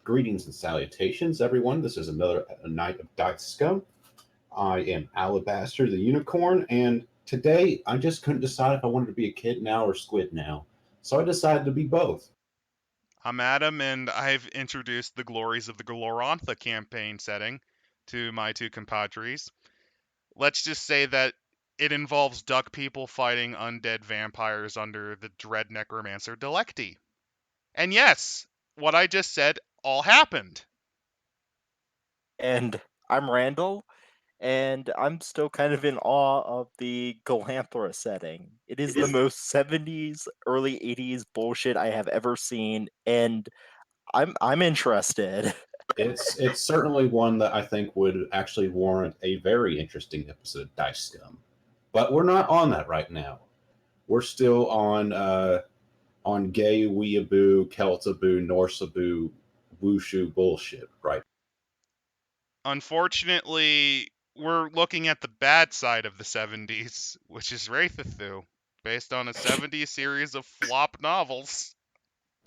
Greetings and salutations, everyone. This is another night of Dice Scum. I am Alabaster the Unicorn, and today I just couldn't decide if I wanted to be a kid now or squid now. So I decided to be both. I'm Adam, and I've introduced the glories of the Glorantha campaign setting to my two compadres. Let's just say that it involves duck people fighting undead vampires under the dread necromancer Delecti. And yes, what I just said all happened. And I'm Randall, and I'm still kind of in awe of the Galanthra setting. It is the most 70s, early 80s bullshit I have ever seen, and I'm interested. It's certainly one that I think would actually warrant a very interesting episode of Dice Scum. But we're not on that right now. We're still on gay weeaboo, Celtaboo, Norsaboo, Wushu bullshit, right? Unfortunately, we're looking at the bad side of the 70s, which is Wraeththu, based on a 70s series of flop novels.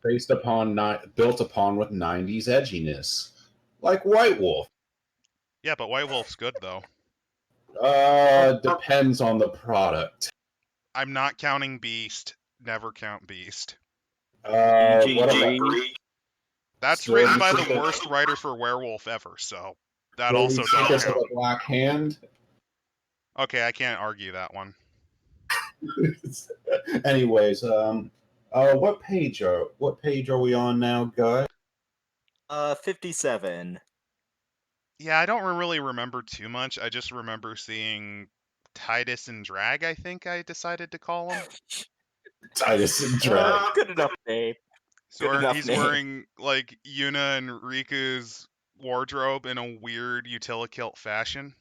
Built upon with 90s edginess, like White Wolf. Yeah, but White Wolf's good, though. Depends on the product. I'm not counting Beast. Never count Beast. What about That's Still written by you the think of- worst writer for Werewolf ever, so that Will also you take doesn't us to count. the Black Hand? Okay, I can't argue that one. Anyways, what page are we on now, guys? 57. Yeah, I don't really remember too much. I just remember seeing Titus and Drag, I think I decided to call him. Titus and Drag. Good enough name. So Good enough he's name. wearing like Yuna and Riku's wardrobe in a weird utilikilt fashion.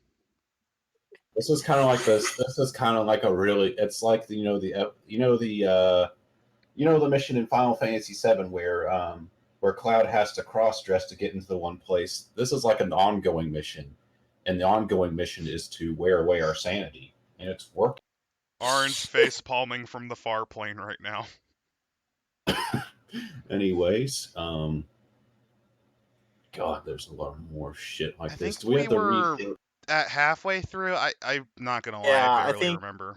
This is kind of like this. This is kind of like a really. It's like the mission in Final Fantasy VII where Cloud has to cross dress to get into the one place. This is like an ongoing mission, and the ongoing mission is to wear away our sanity, and it's working. Arn's face palming from the far plane right now. Anyways, God, there's a lot more shit like I this. think Do we have to were read? at halfway through. I'm not gonna lie, Yeah, I I barely think remember.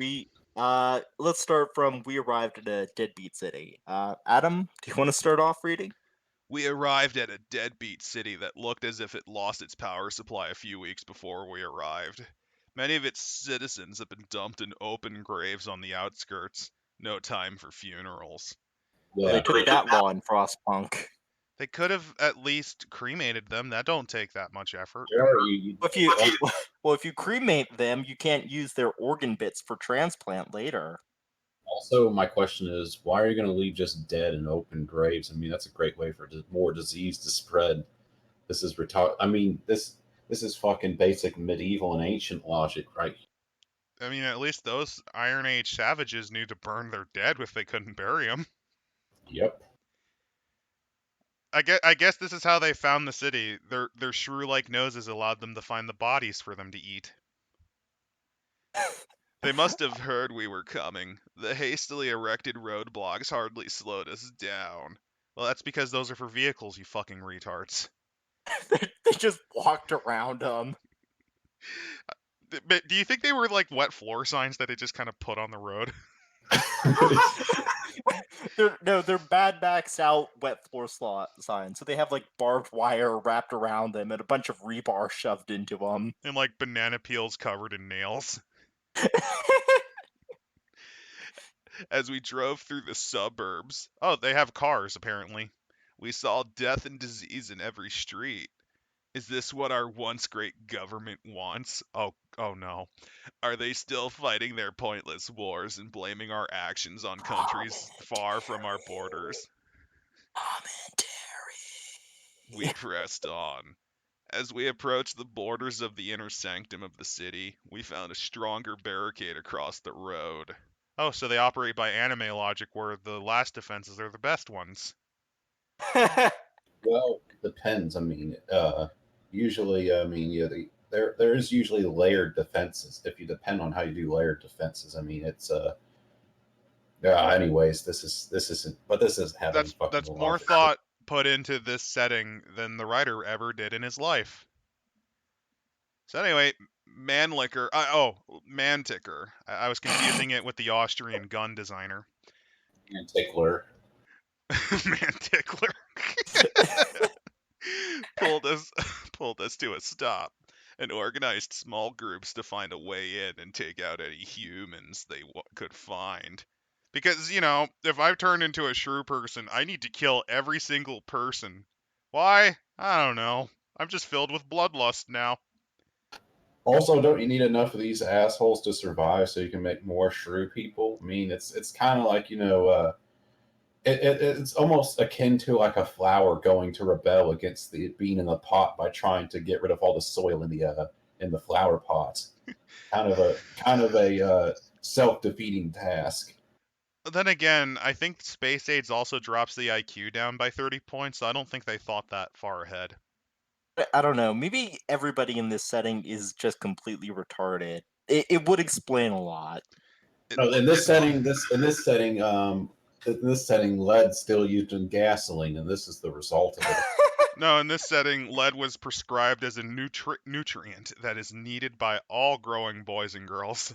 let's start from we arrived at a deadbeat city. Adam, do you want to start off reading? We arrived at a deadbeat city that looked as if it lost its power supply a few weeks before we arrived. Many of its citizens have been dumped in open graves on the outskirts. No time for funerals. Well, they took that one, Frostpunk. They could have at least cremated them. That don't take that much effort. If you cremate them, you can't use their organ bits for transplant later. Also, my question is, why are you going to leave just dead and open graves? I mean, that's a great way for more disease to spread. This is I mean, this is fucking basic medieval and ancient logic, right? I mean, at least those Iron Age savages knew to burn their dead if they couldn't bury them. Yep. I guess this is how they found the city. Their shrew-like noses allowed them to find the bodies for them to eat. They must have heard we were coming. The hastily erected roadblocks hardly slowed us down. Well, that's because those are for vehicles, you fucking retards. They just walked around them. But do you think they were like wet floor signs that they just kind of put on the road? They're bad backs out wet floor signs. So they have like barbed wire wrapped around them and a bunch of rebar shoved into them. And like banana peels covered in nails. As we drove through the suburbs. Oh, they have cars, apparently. We saw death and disease in every street. Is this what our once great government wants? Oh no. Are they still fighting their pointless wars and blaming our actions on countries far from our borders? We pressed on. As we approached the borders of the inner sanctum of the city, we found a stronger barricade across the road. Oh, so they operate by anime logic where the last defenses are the best ones. Well, depends. I mean, usually, I mean, there is usually layered defenses. If you depend on how you do layered defenses, I mean, it's yeah. Anyways, this isn't. But this is having That's more thought put into this setting than the writer ever did in his life. So anyway, Manticker. I was confusing it with the Austrian gun designer. Mantickler. Mantickler pulled us to a stop and organized small groups to find a way in and take out any humans they could find. Because, if I turn into a shrew person, I need to kill every single person. Why? I don't know. I'm just filled with bloodlust now. Also, don't you need enough of these assholes to survive so you can make more shrew people? I mean, it's kind of like it's almost akin to like a flower going to rebel against the being in the pot by trying to get rid of all the soil in the flower pots. Kind of a self-defeating task. Then again, I think Space Age also drops the IQ down by 30 points, so I don't think they thought that far ahead. I don't know. Maybe everybody in this setting is just completely retarded. It would explain a lot. No, in this setting, lead's still used in gasoline, and this is the result of it. No, in this setting, lead was prescribed as a nutrient that is needed by all growing boys and girls.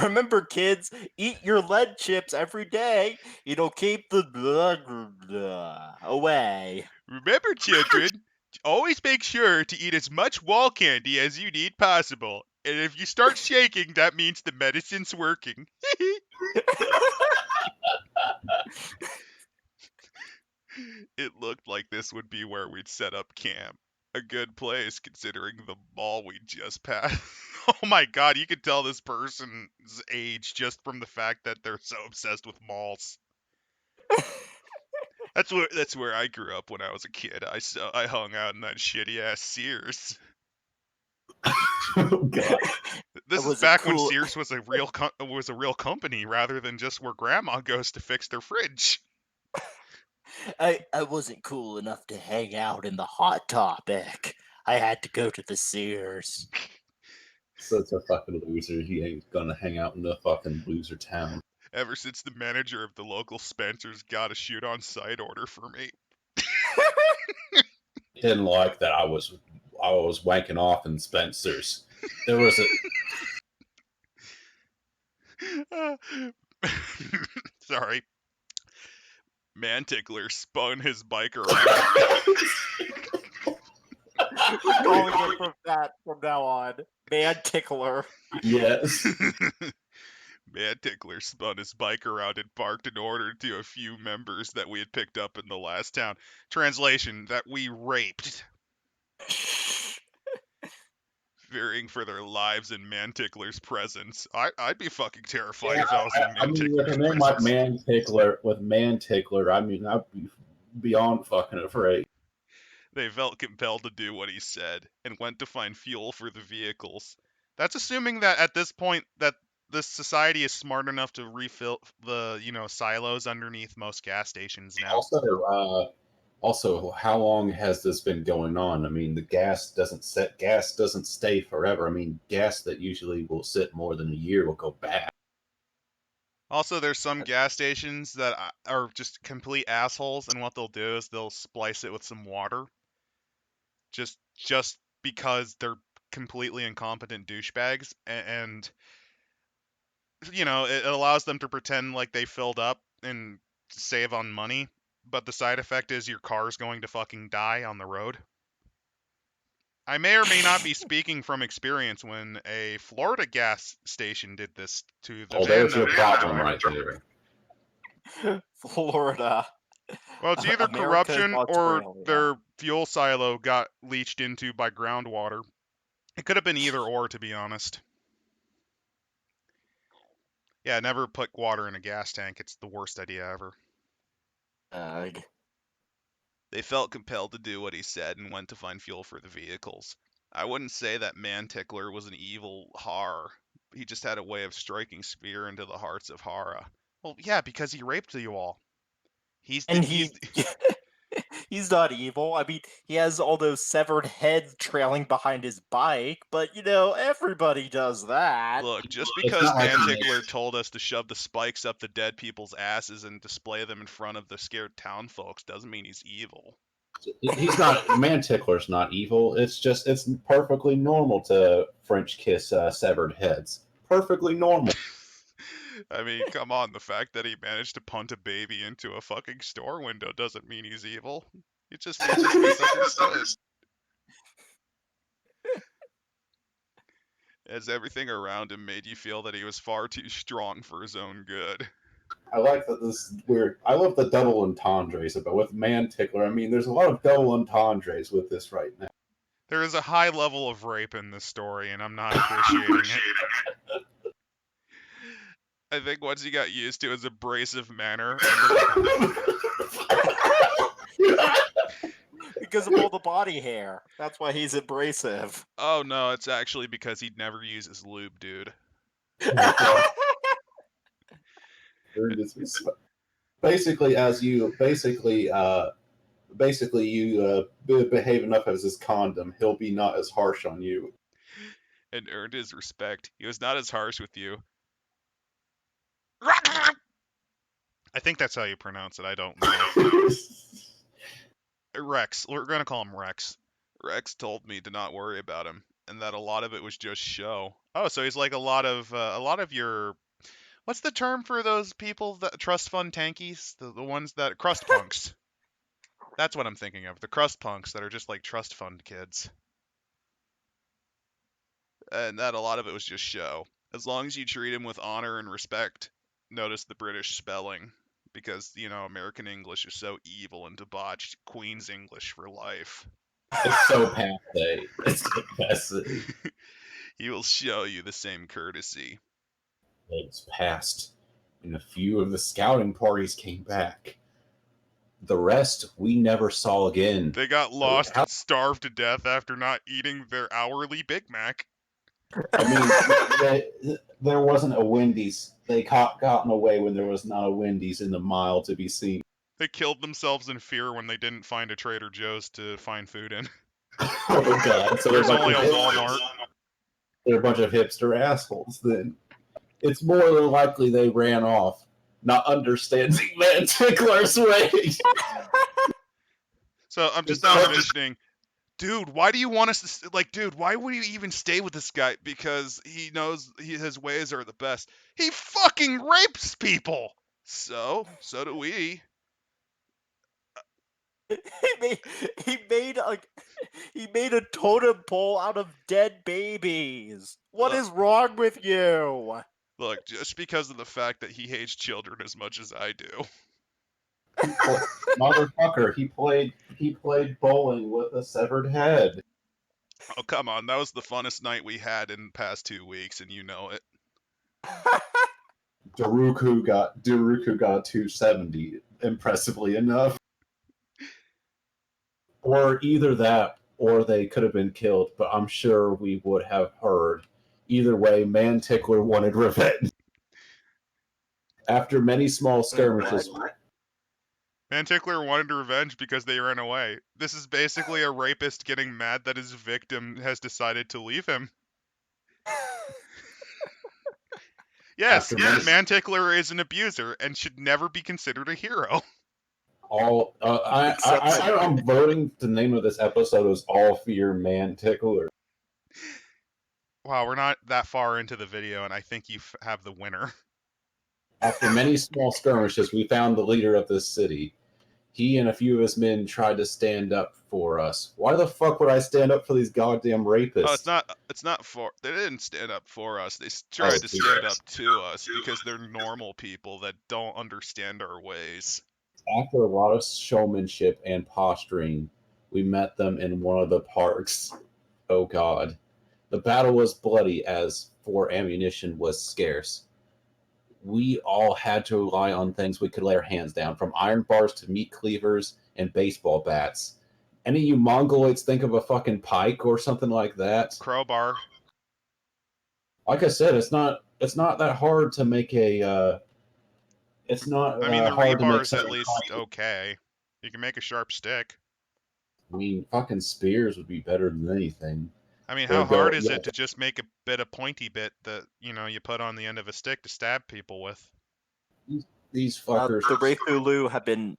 Remember, kids, eat your lead chips every day. It'll keep the blah away. Remember, children, always make sure to eat as much wall candy as you need possible. And if you start shaking, that means the medicine's working. It looked like this would be where we'd set up camp. A good place considering the mall we just passed. Oh my god, you could tell this person's age just from the fact that they're so obsessed with malls. That's where I grew up when I was a kid. I hung out in that shitty ass Sears. Oh god. This is back when Sears was a real company rather than just where grandma goes to fix their fridge. I wasn't cool enough to hang out in the Hot Topic. I had to go to the Sears. Such a fucking loser. He ain't gonna hang out in the fucking loser town. Ever since the manager of the local Spencer's got a shoot on sight order for me. Didn't like that I was wanking off in Spencer's. There was a Sorry. Mantickler spun his bike around. We're calling it from now on. Mantickler. Yes. Mantickler spun his bike around and barked an order to a few members that we had picked up in the last town. Translation, that we raped. Fearing for their lives in Mantickler's presence. I'd be fucking terrified if I was in Mantickler's presence. With Mantickler, I mean, I'd be beyond fucking afraid. They felt compelled to do what he said and went to find fuel for the vehicles. That's assuming that at this point that this society is smart enough to refill the, silos underneath most gas stations now. Also, how long has this been going on? I mean, the gas doesn't stay forever. I mean, gas that usually will sit more than a year will go bad. Also, there's some gas stations that are just complete assholes, and what they'll do is they'll splice it with some water. Just because they're completely incompetent douchebags, and it allows them to pretend like they filled up and save on money, but the side effect is your car's going to fucking die on the road. I may or may not be speaking from experience when a Florida gas station did this to the there's your problem right there. Florida. Well, it's either corruption or their fuel silo got leached into by groundwater. It could have been either or, to be honest. Yeah, never put water in a gas tank. It's the worst idea ever. They felt compelled to do what he said and went to find fuel for the vehicles. I wouldn't say that Mantickler was an evil Har. He just had a way of striking spear into the hearts of Hara. Well, yeah, because he raped you all. He's He's not evil. I mean, he has all those severed heads trailing behind his bike, but everybody does that. Look, just It's because not like he Mantickler told us to shove the spikes up the dead people's asses and display them in front of the scared town folks doesn't mean he's evil. He's not. Mantickler's not evil. It's perfectly normal to French kiss severed heads. Perfectly normal. I mean, come on, the fact that he managed to punt a baby into a fucking store window doesn't mean he's evil. It just means he's misunderstood. As everything around him made you feel that he was far too strong for his own good. I like that this weird. I love the double entendres, but with Mantickler, I mean, there's a lot of double entendres with this right now. There is a high level of rape in this story, and I'm not appreciating it. I think once he got used to his abrasive manner, Because of all the body hair. That's why he's abrasive. oh no, it's actually because he'd never use his lube, dude. Basically, you behave enough as his condom, he'll be not as harsh on you. And earned his respect. He was not as harsh with you. I think that's how you pronounce it. I don't know. Rex. We're gonna call him Rex. Rex told me to not worry about him, and that a lot of it was just show. Oh, so he's like a lot of your. What's the term for those people that trust fund tankies? The ones that crust punks. That's what I'm thinking of. The crust punks that are just like trust fund kids. And that a lot of it was just show. As long as you treat him with honor and respect. Notice the British spelling. Because, American English is so evil and debauched. Queen's English for life. It's so passe. It's so passe. He will show you the same courtesy. Days passed, and a few of the scouting parties came back. The rest we never saw again. They got lost and starved to death after not eating their hourly Big Mac. I mean, there wasn't a Wendy's. They gotten away when there was not a Wendy's in the mile to be seen. They killed themselves in fear when they didn't find a Trader Joe's to find food in. Oh god! So there's only a Walmart. They're a bunch of hipster assholes. Then it's more than likely they ran off, not understanding Mantickler's ways. So I'm just not envisioning. Dude, why do you want us to dude, why would you even stay with this guy? Because he knows his ways are the best. He fucking rapes people. So do we. He made a totem pole out of dead babies. What is wrong with you? Look, just because of the fact that he hates children as much as I do. Motherfucker, he played bowling with a severed head. Oh, come on. That was the funnest night we had in the past 2 weeks, and you know it. Daruku got 270, impressively enough. Or either that, or they could have been killed, but I'm sure we would have heard. Either way, Mantickler wanted revenge. After many small skirmishes... Mantickler wanted revenge because they ran away. This is basically a rapist getting mad that his victim has decided to leave him. Yes, Mantickler is an abuser and should never be considered a hero. I'm voting the name of this episode is All Fear Mantickler. Wow, we're not that far into the video, and I think you have the winner. After many small skirmishes, we found the leader of this city. He and a few of his men tried to stand up for us. Why the fuck would I stand up for these goddamn rapists? Oh, it's not for... They didn't stand up for us. They tried to stand up to us because they're normal people that don't understand our ways. After a lot of showmanship and posturing, we met them in one of the parks. Oh god. The battle was bloody as for ammunition was scarce. We all had to rely on things we could lay our hands down, from iron bars to meat cleavers and baseball bats. Any of you Mongoloids think of a fucking pike or something like that? Crowbar. Like I said, it's not that hard to make a. It's not. I mean, the hard to make rebar's at least okay. You can make a sharp stick. I mean, fucking spears would be better than anything. I mean, Or how hard go, is yeah, it to just make a bit of pointy bit that, you put on the end of a stick to stab people with? these fuckers. The Wraeththu have been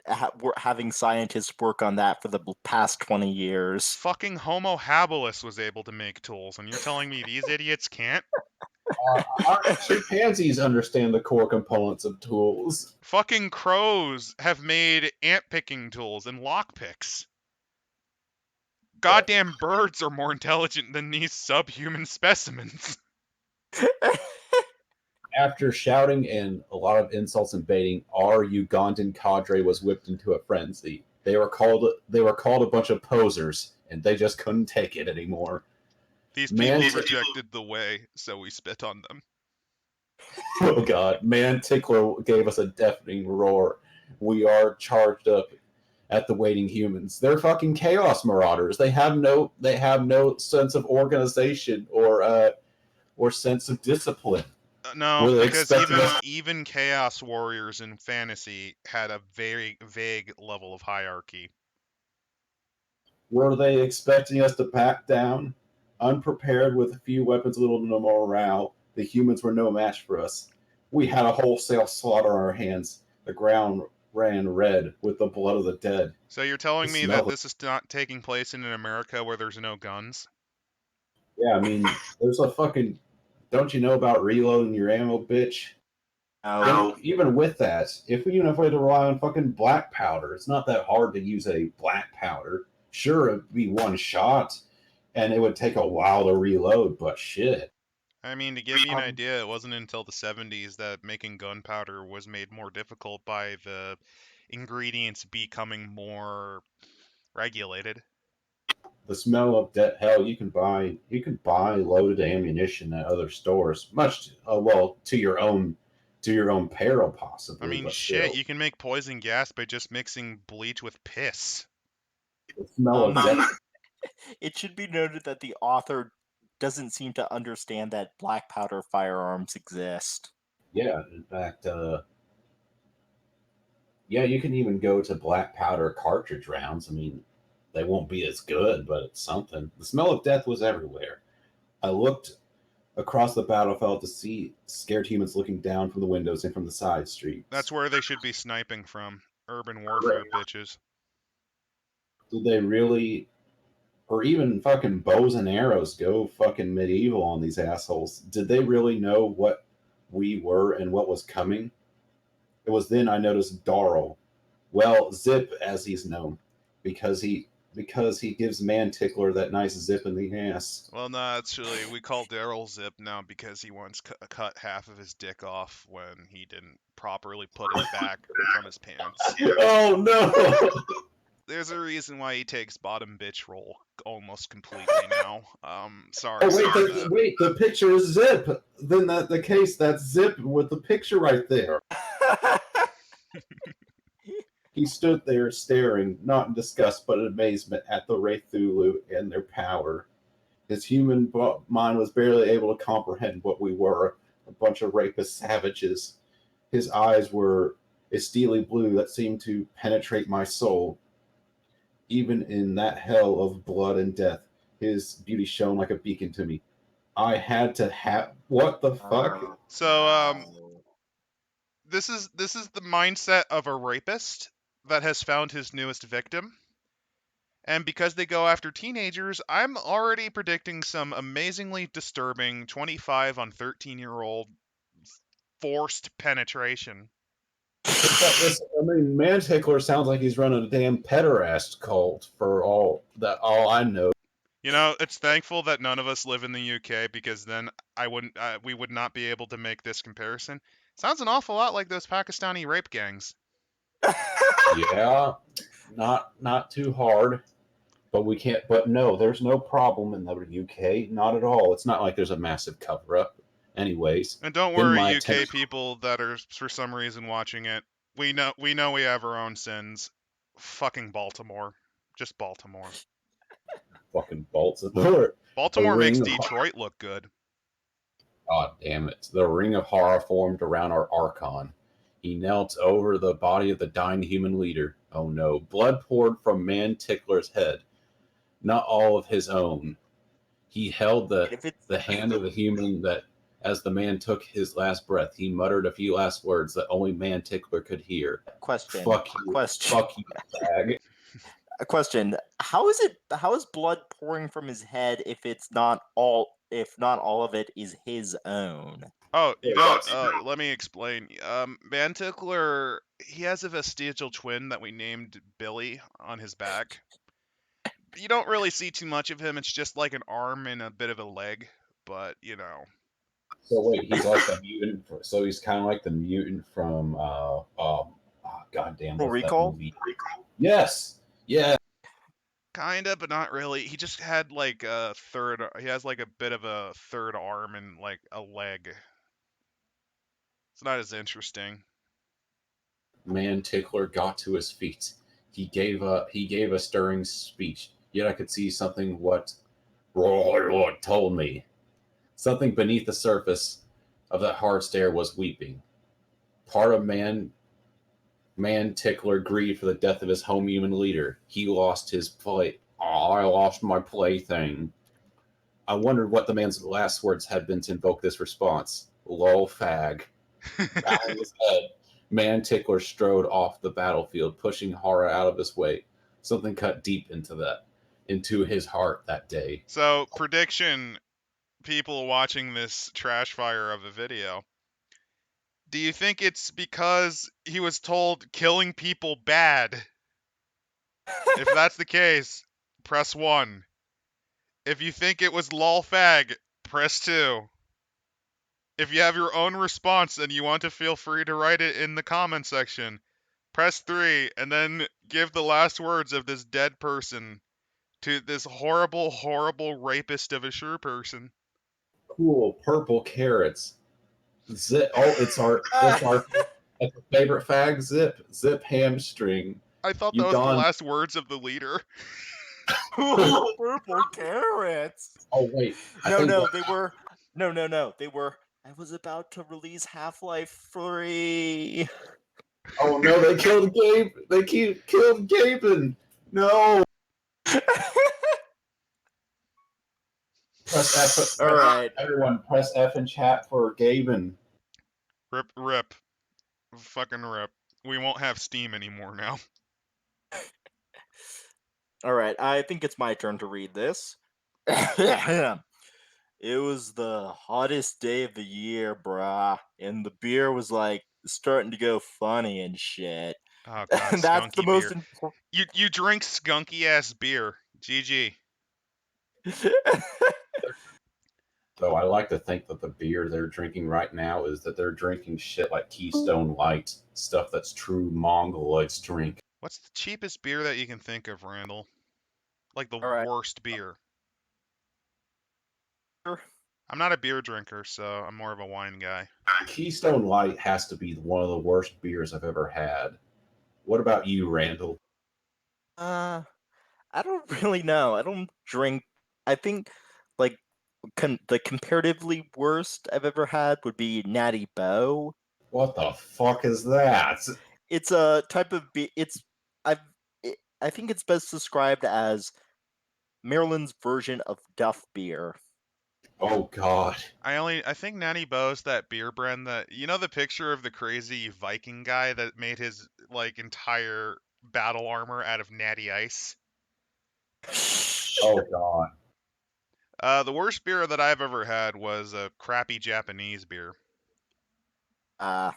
having scientists work on that for the past 20 years. Fucking Homo habilis was able to make tools, and you're telling me these idiots can't? Our chimpanzees understand the core components of tools. Fucking crows have made ant picking tools and lockpicks. Goddamn birds are more intelligent than these subhuman specimens. After shouting and a lot of insults and baiting, our Ugandan cadre was whipped into a frenzy. They were called a bunch of posers, and they just couldn't take it anymore. These people rejected the way, so we spit on them. Oh god, Mantickler gave us a deafening roar. We are charged up at the waiting humans. They're fucking chaos marauders. They have no sense of organization or sense of discipline. No, because even Chaos Warriors in fantasy had a very vague level of hierarchy. Were they expecting us to back down? Unprepared with a few weapons, little to no morale, the humans were no match for us. We had a wholesale slaughter on our hands. The ground ran red with the blood of the dead. So you're telling me that this is not taking place in an America where there's no guns? Yeah, I mean, there's a fucking... Don't you know about reloading your ammo, bitch? Oh. Even with that, if we had to rely on fucking black powder, it's not that hard to use a black powder. Sure, it'd be one shot, and it would take a while to reload, but shit. I mean, to give you an idea, it wasn't until the 70s that making gunpowder was made more difficult by the ingredients becoming more regulated. The smell of death. Hell, you can buy loaded ammunition at other stores, much to your own peril, possibly. I mean, but shit, still. you can make poison gas by just mixing bleach with piss. The smell of death. It should be noted that the author doesn't seem to understand that black powder firearms exist. Yeah, in fact, yeah, you can even go to black powder cartridge rounds. I mean, they won't be as good, but it's something. The smell of death was everywhere. I looked across the battlefield to see scared humans looking down from the windows and from the side streets. That's where they should be sniping from. Urban warfare, bitches. Did they really, or even fucking bows and arrows, go fucking medieval on these assholes? Did they really know what we were and what was coming? It was then I noticed Darrell. Well, Zip, as he's known, because he gives Mantickler that nice zip in the ass. Well, no, actually, we call Daryl Zip now because he once cut half of his dick off when he didn't properly put it back from his pants. Oh no! There's a reason why he takes bottom bitch role almost completely now. Sorry. Oh wait, the picture is Zip. Then the case, that's Zip with the picture right there. He stood there staring, not in disgust but in amazement at the Wraeththu and their power. His human mind was barely able to comprehend what we were, a bunch of rapist savages. His eyes were a steely blue that seemed to penetrate my soul. Even in that hell of blood and death, his beauty shone like a beacon to me. I had to have... What the fuck? So, this is the mindset of a rapist that has found his newest victim. And because they go after teenagers, I'm already predicting some amazingly disturbing 25 on 13-year-old forced penetration. I mean, Mantickler sounds like he's running a damn pederast cult for all I know. You know, it's thankful that none of us live in the UK because then we would not be able to make this comparison. Sounds an awful lot like those Pakistani rape gangs. Yeah, not too hard, but we can't. But no, there's no problem in the UK, not at all. It's not like there's a massive cover up. Anyways, and don't worry, UK people that are for some reason watching it. We know we have our own sins. Fucking Baltimore, just Baltimore. Fucking Baltimore. Baltimore makes Detroit look good. God damn it! The ring of horror formed around our Archon. He knelt over the body of the dying human leader. Oh no! Blood poured from Mantickler's head. not all of his own. He held If it's the hand of a human that, as the man took his last breath, he muttered a few last words that only Mantickler could hear. question, Fuck you, fuck you, fag. a question. How is blood pouring from his head if not all of it is his own? Oh, you Oh, don't. Let me explain. Mantickler, he has a vestigial twin that we named Billy on his back. You don't really see too much of him. It's just like an arm and a bit of a leg, but you know. So wait, he's like the mutant. So he's kind of like the mutant from goddamn, Total what's that Recall? movie? Yes, yeah. Kinda, but not really. He just had like a third. He has like a bit of a third arm and like a leg. It's not as interesting. Mantickler got to his feet. He gave a stirring speech. Yet I could see something what Roy told me. Something beneath the surface of that hard stare was weeping. Part of Mantickler grieved for the death of his home human leader. He lost his play. Oh, I lost my plaything. I wondered what the man's last words had been to invoke this response. Lol, fag. Bowing his head, Mantickler strode off the battlefield, pushing horror out of his way. Something cut deep into his heart that day. So, prediction, people watching this trash fire of a video. Do you think it's because he was told killing people bad? If that's the case, press 1. If you think it was lol fag, press 2. If you have your own response and you want to, feel free to write it in the comment section. Press 3 and then give the last words of this dead person to this horrible, horrible rapist of a sure person. Cool purple carrots. Zip. Oh, it's our favorite fag. Zip hamstring. I thought that was the last words of the leader. Purple carrots. Oh wait. They were. No. They were. I was about to release Half-Life 3. Oh no! They killed Gabe. Killed Gaben. No. Press F. All right. Everyone, press F in chat for Gaben. Rip. Fucking rip. We won't have Steam anymore now. All right. I think it's my turn to read this. It was the hottest day of the year, brah, and the beer was like starting to go funny and shit. Oh god, That's the skunky most beer. important. You drink skunky ass beer. GG. So I like to think that the beer they're drinking right now is that they're drinking shit like Keystone Light, stuff that's true Mongoloids drink. What's the cheapest beer that you can think of, Randall? Like the All right. worst beer. I'm not a beer drinker, so I'm more of a wine guy. Keystone Light has to be one of the worst beers I've ever had. What about you, Randall? I don't really know. I don't drink. I think like the comparatively worst I've ever had would be Natty Bow. What the fuck is that? It's a type of beer. I think it's best described as Maryland's version of Duff beer. Oh god. I think Natty Bo's that beer brand that, you know, the picture of the crazy Viking guy that made his like entire battle armor out of natty ice? Oh god. The worst beer that I've ever had was a crappy Japanese beer. The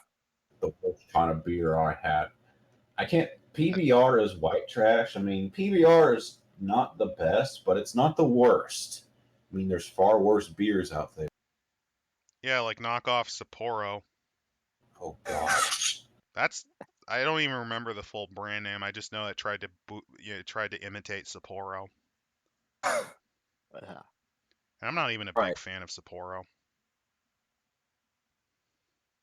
worst kind of beer I had. I can't. PBR is white trash. I mean, PBR is not the best, but it's not the worst. I mean, there's far worse beers out there. Yeah, like knockoff Sapporo. Oh god. I don't even remember the full brand name. I just know it tried to imitate Sapporo. And I'm not even a big fan of Sapporo.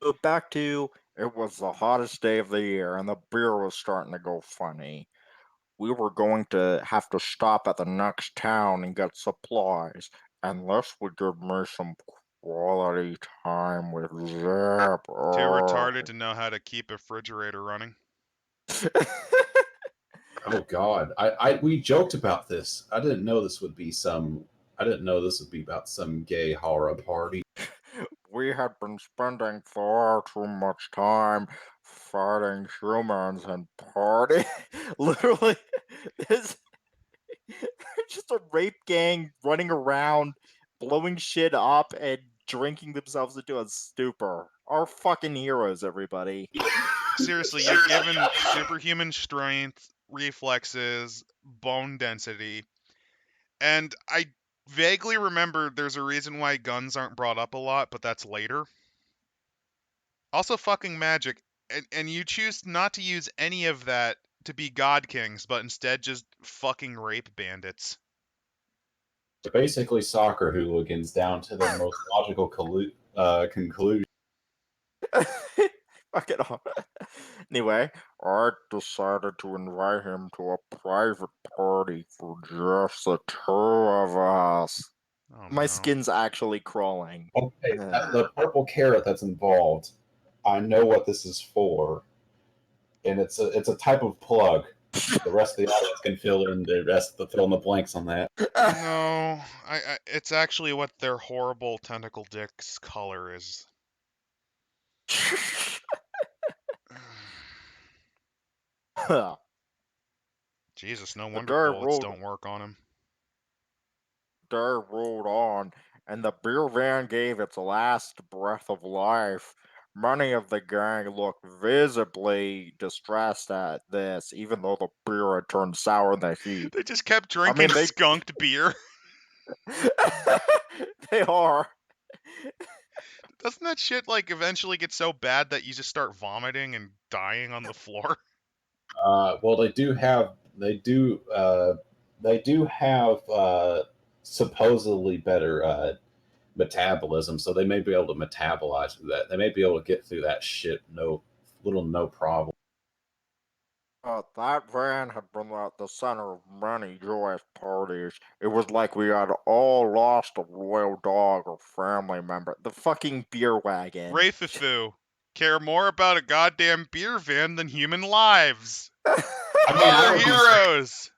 So back to, it was the hottest day of the year and the beer was starting to go funny. We were going to have to stop at the next town and get supplies, and this would give me some quality time with Zip. Too retarded to know how to keep a refrigerator running. Oh God, we joked about this. I didn't know this would be some. I didn't know this would be about some gay horror party. We had been spending far too much time fighting humans and party. Literally, there's just a rape gang running around, blowing shit up and drinking themselves into a stupor. Our fucking heroes, everybody. Seriously, you're given superhuman strength, reflexes, bone density, and I vaguely remember there's a reason why guns aren't brought up a lot, but that's later. Also, fucking magic, and you choose not to use any of that to be god kings, but instead just fucking rape bandits. They're basically soccer hooligans down to the most logical conclusion. Fuck it off. Anyway, I decided to invite him to a private party for just the two of us. Oh, My no. skin's actually crawling. Okay, the purple carrot that's involved. I know what this is for, and it's a type of plug. The rest of the audience can fill in the blanks on that. No, it's actually what their horrible tentacle dick's color is. Jesus, no wonder day bullets don't work on him. Day rolled on, and the beer van gave its last breath of life. Many of the gang looked visibly distressed at this, even though the beer had turned sour in the heat. They just kept drinking they- skunked beer. They are. Doesn't that shit like eventually get so bad that you just start vomiting and dying on the floor? Well, they do have supposedly better metabolism, so they may be able to metabolize through that. They may be able to get through that shit no problem. That van had been at the center of many joyous parties. It was like we had all lost a royal dog or family member. The fucking beer wagon. Wraeththu care more about a goddamn beer van than human lives. I Our mean, heroes.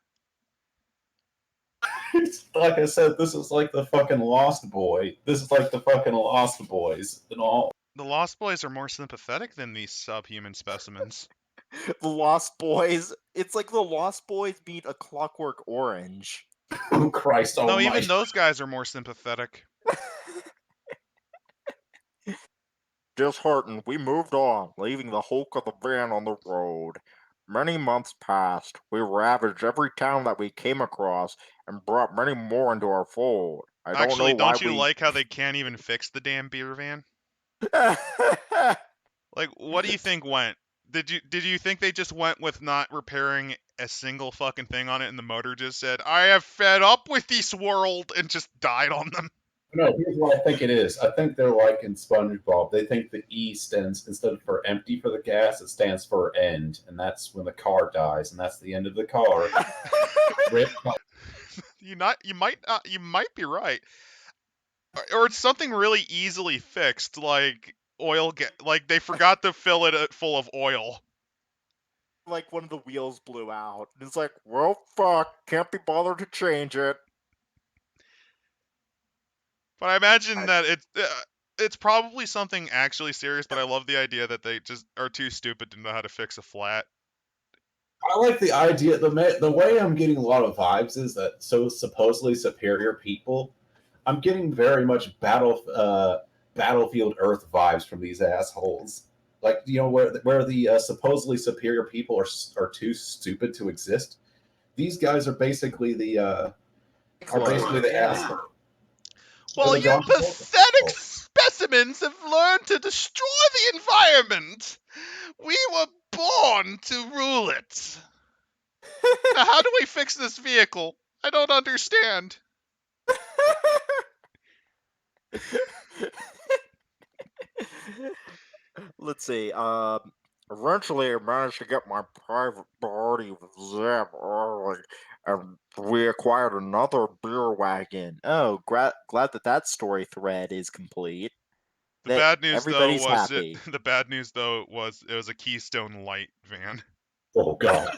like I said, this is like the fucking Lost Boy. This is like the fucking Lost Boys and all. The Lost Boys are more sympathetic than these subhuman specimens. The Lost Boys. It's like the Lost Boys meet A Clockwork Orange. Oh Christ! No, almighty. even those guys are more sympathetic. Disheartened, we moved on, leaving the hulk of the van on the road. Many months passed. We ravaged every town that we came across and brought many more into our fold. Actually, don't you like how they can't even fix the damn beer van? Like, what do you think went? Did you think they just went with not repairing a single fucking thing on it, and the motor just said, "I have fed up with this world," and just died on them? No, here's what I think it is. I think they're like in SpongeBob. They think the E stands, instead of for empty for the gas, it stands for end, and that's when the car dies, and that's the end of the car. You might be right, or it's something really easily fixed, like like they forgot to fill it full of oil. Like one of the wheels blew out. It's like, well, fuck, can't be bothered to change it. But I imagine that it's probably something actually serious, but I love the idea that they just are too stupid to know how to fix a flat. I like the idea. The way I'm getting a lot of vibes is that supposedly superior people. I'm getting very much Battlefield Earth vibes from these assholes. Like, you know, where the supposedly superior people are too stupid to exist. These guys are basically the assholes. Well, you pathetic specimens have learned to destroy the environment. We were born to rule it. Now, how do we fix this vehicle? I don't understand. Let's see. Eventually, I managed to get my private party with Zeb early, and we acquired another beer wagon. Oh, glad that story thread is complete. The bad news though was happy. the bad news though was it was a Keystone Light van. Oh God.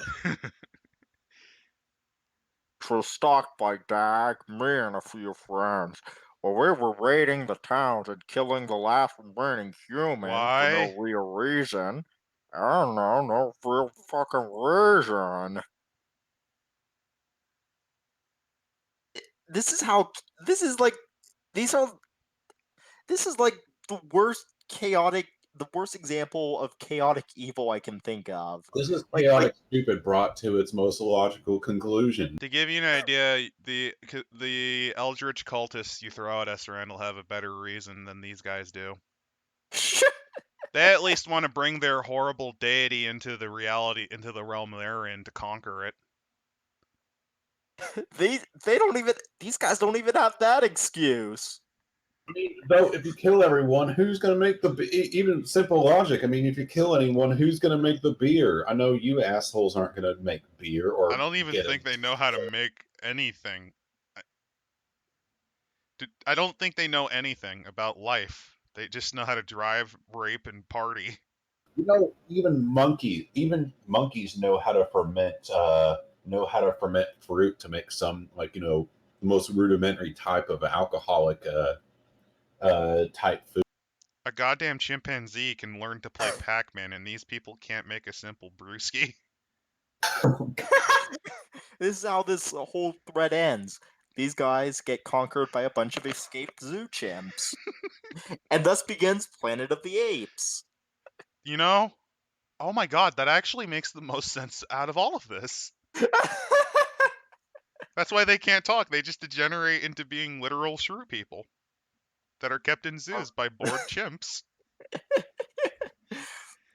was stocked by Dag, me, and a few friends. While we were raiding the towns and killing the last remaining human for no Why? real reason. I don't know, no real fucking reason. This is how. This is like. These are. This is like the worst chaotic. The worst example of chaotic evil I can think of. This is Like, chaotic stupid brought to its most logical conclusion. To give you an idea, the Eldritch cultists you throw at Esran will have a better reason than these guys do. They at least want to bring their horrible deity into the realm they're in to conquer it. they don't even. These guys don't even have that excuse. I mean, though, if you kill everyone, who's going to make even simple logic? I mean, if you kill anyone, who's going to make the beer? I know you assholes aren't going to make beer or I don't even get think they know how to make anything. I don't think they know anything about life. They just know how to drive, rape, and party. even monkeys know how to ferment. Know how to ferment fruit to make some the most rudimentary type of alcoholic type food. A goddamn chimpanzee can learn to play Pac-Man, and these people can't make a simple brewski. This is how this whole thread ends. These guys get conquered by a bunch of escaped zoo chimps. And thus begins Planet of the Apes. You know? Oh my god, that actually makes the most sense out of all of this. That's why they can't talk. They just degenerate into being literal shrew people that are kept in zoos by bored chimps.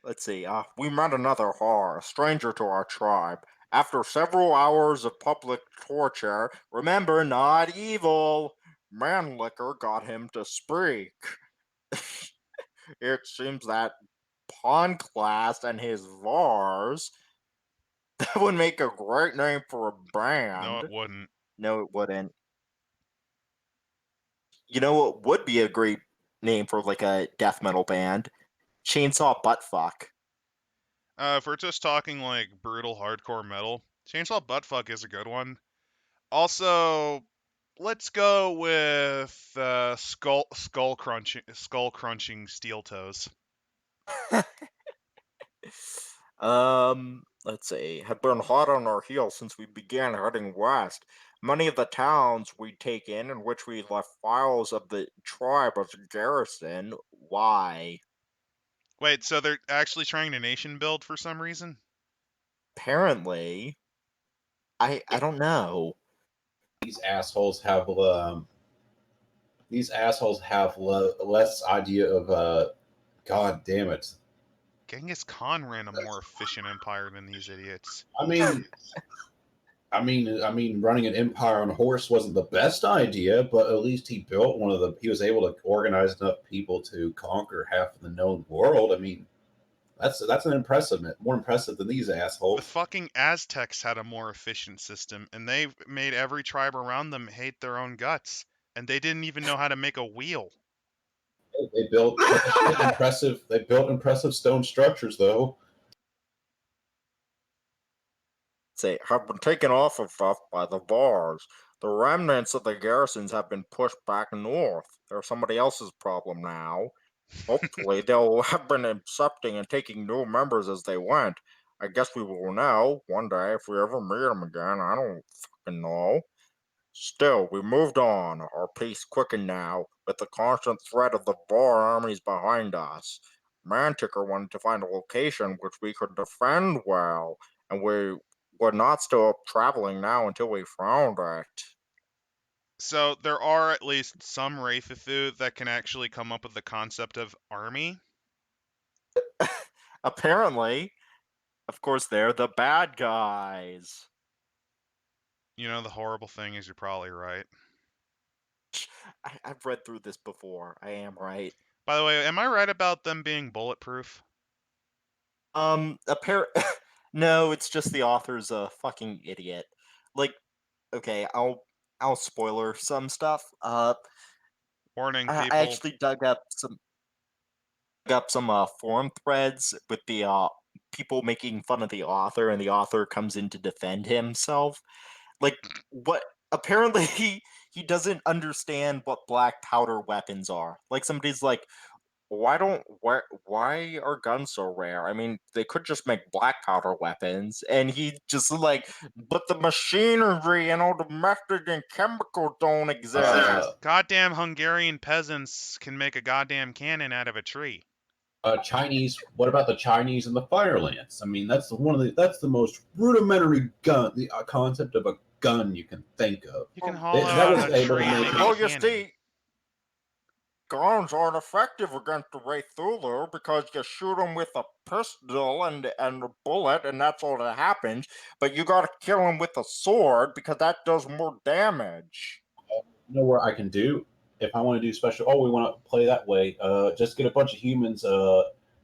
Let's see. We met another horror, a stranger to our tribe. After several hours of public torture, remember, not evil, Mantickler got him to speak. It seems that Class and his Vars, that would make a great name for a band. No, it wouldn't. No, it wouldn't. You know what would be a great name for like a death metal band? Chainsaw Buttfuck. If we're just talking like brutal hardcore metal, Chainsaw Buttfuck is a good one. Also, let's go with skull crunching steel toes. Let's see. Have been hot on our heels since we began heading west. Many of the towns we take in which we left files of the tribe as garrison. Why? Wait, so they're actually trying to nation build for some reason? Apparently, I don't know. These assholes have less idea of God damn it. Genghis Khan ran a more efficient empire than these idiots. I mean, running an empire on a horse wasn't the best idea, but at least he built one of the. He was able to organize enough people to conquer half of the known world. I mean, that's an more impressive than these The assholes. fucking Aztecs had a more efficient system, and they made every tribe around them hate their own guts, and they didn't even know how to make a wheel. They built impressive. They built impressive stone structures, though. Say, have been taken off of us by the Vars. The remnants of the garrisons have been pushed back north. They're somebody else's problem now. Hopefully, they'll have been accepting and taking new members as they went. I guess we will know one day if we ever meet them again. I don't fucking know. Still, we moved on. Our pace quickened now, with the constant threat of the Var armies behind us. Manticore wanted to find a location which we could defend well, and we would not stop traveling now until we found it. So there are at least some Wraeththu that can actually come up with the concept of army. Apparently, of course, they're the bad guys. You know, the horrible thing is you're probably right. I've read through this before. I am right. By the way, am I right about them being bulletproof? Appar- no, it's just the author's a fucking idiot. Like, okay, I'll spoiler some stuff. Warning, I people. actually dug up some forum threads with the people making fun of the author, and the author comes in to defend himself. Like, what? Apparently, he doesn't understand what black powder weapons are. Like, somebody's like, why are guns so rare? I mean, they could just make black powder weapons. And he just like, but the machinery and all the method and chemical don't exist. Goddamn Hungarian peasants can make a goddamn cannon out of a tree. Chinese. What about the Chinese and the fire lance? I mean, that's the most rudimentary gun, the concept of a gun you can think of. You can haul that out was a able tree to and make make it. a Well, you cannon. see, guns aren't effective against the Wraeththu because you shoot them with a pistol and a bullet, and that's all that happens. But you gotta kill them with a sword because that does more damage. You know what I can do if I want to do special? Oh, we want to play that way. Just get a bunch of humans.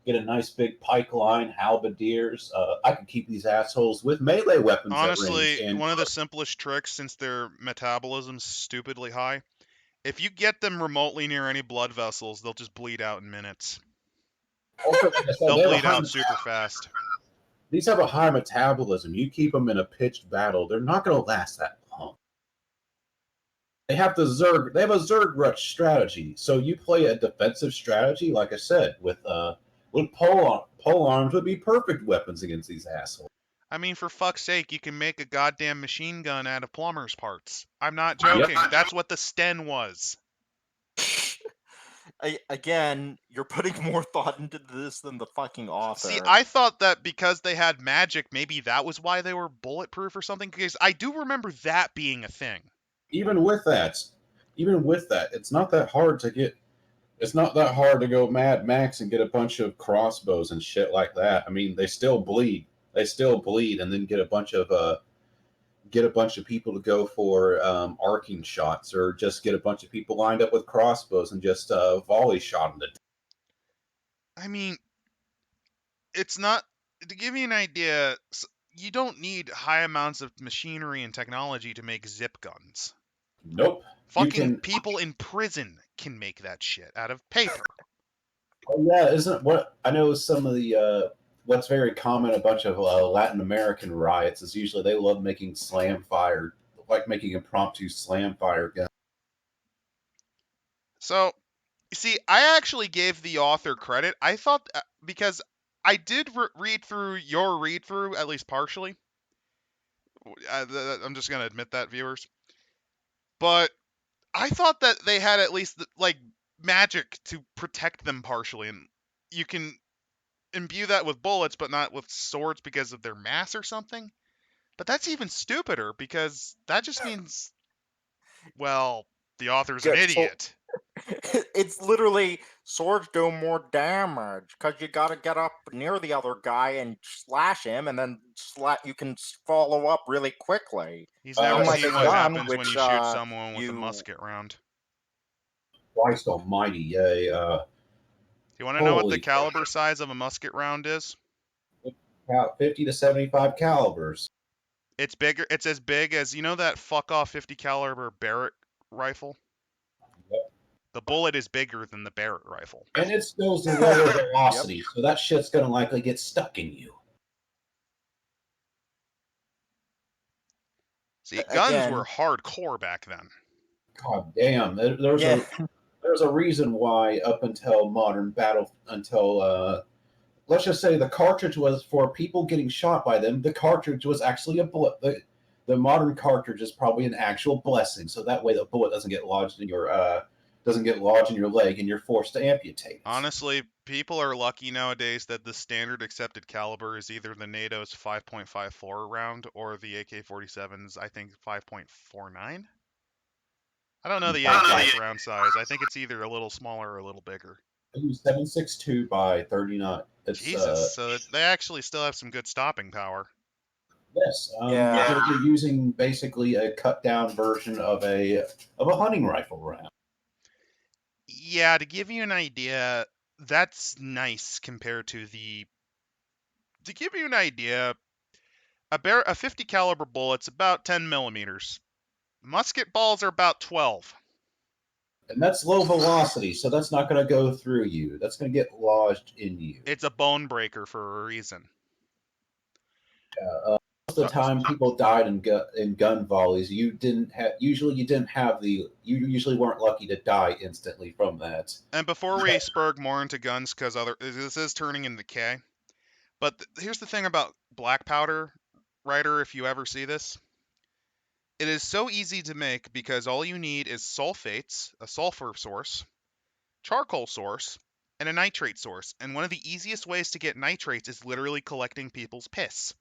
Get a nice big pike line, halberdiers. I can keep these assholes with melee weapons at range. Honestly, And one of the simplest tricks, since their metabolism's stupidly high, if you get them remotely near any blood vessels, they'll just bleed out in minutes. also, like I said, They'll they have a bleed high out super fast. These have a high metabolism. You keep them in a pitched battle, they're not going to last that long. They have a Zerg rush strategy. So you play a defensive strategy, like I said, with pole arms would be perfect weapons against these assholes. I mean, for fuck's sake, you can make a goddamn machine gun out of plumber's parts. I'm not joking. Yep. That's what the Sten was. Again, you're putting more thought into this than the fucking author. See, I thought that because they had magic, maybe that was why they were bulletproof or something, because I do remember that being a thing. Even with that, it's not that hard to get. It's not that hard to go Mad Max and get a bunch of crossbows and shit like that. I mean, they still bleed. And then get a bunch of people to go for arcing shots, or just get a bunch of people lined up with crossbows and just volley shot them. I mean, it's not, to give you an idea, you don't need high amounts of machinery and technology to make zip guns. Nope. Fucking people in prison can make that shit out of paper. Oh yeah, isn't what I know? Some of the what's very common a bunch of Latin American riots is usually they love making making impromptu slam fire guns. So, you see, I actually gave the author credit. I thought, because I did read through your read through, at least partially. I'm just going to admit that, viewers. But I thought that they had at least, like, magic to protect them partially. And you can imbue that with bullets, but not with swords because of their mass or something. But that's even stupider, because that just means, well, the author's an idiot. It's literally swords do more damage because you gotta get up near the other guy and slash him, and then you can follow up really quickly. He's never Unlike seen a what gun, happens when which, you shoot someone with a you- musket round. Christ almighty, yay. Do you want to know what the Holy caliber size of a musket round is? about 50 to 75 calibers. It's bigger. It's as big as, you know, that fuck off 50 caliber Barrett rifle? Yep. The bullet is bigger than the Barrett rifle. And it goes to lower velocity, so that shit's gonna likely get stuck in you. See, guns were hardcore back then. God damn. There's a reason why up until modern battle, let's just say the cartridge was for people getting shot by them. The cartridge was actually a bullet. The modern cartridge is probably an actual blessing, so that way the bullet doesn't get lodged in your leg and you're forced to amputate. Honestly, people are lucky nowadays that the standard accepted caliber is either the NATO's 5.54 round or the AK-47's, I think, 5.49. I don't know the AK's round size. I think it's either a little smaller or a little bigger. 7.62 by 39. Jesus, so they actually still have some good stopping power. Yes, you're using basically a cut down version of a hunting rifle round. Yeah, to give you an idea, that's nice compared to the. To give you an idea, a 50 caliber bullet's about 10 millimeters. Musket balls are about 12. And that's low velocity, so that's not going to go through you. That's going to get lodged in you. It's a bone breaker for a reason. Most most of the time people died in gun volleys, you usually weren't lucky to die instantly from that. And before we spurg more into guns, because this is turning into K. But here's the thing about black powder, Ryder, if you ever see this. It is so easy to make because all you need is sulfates, a sulfur source, charcoal source, and a nitrate source. And one of the easiest ways to get nitrates is literally collecting people's piss.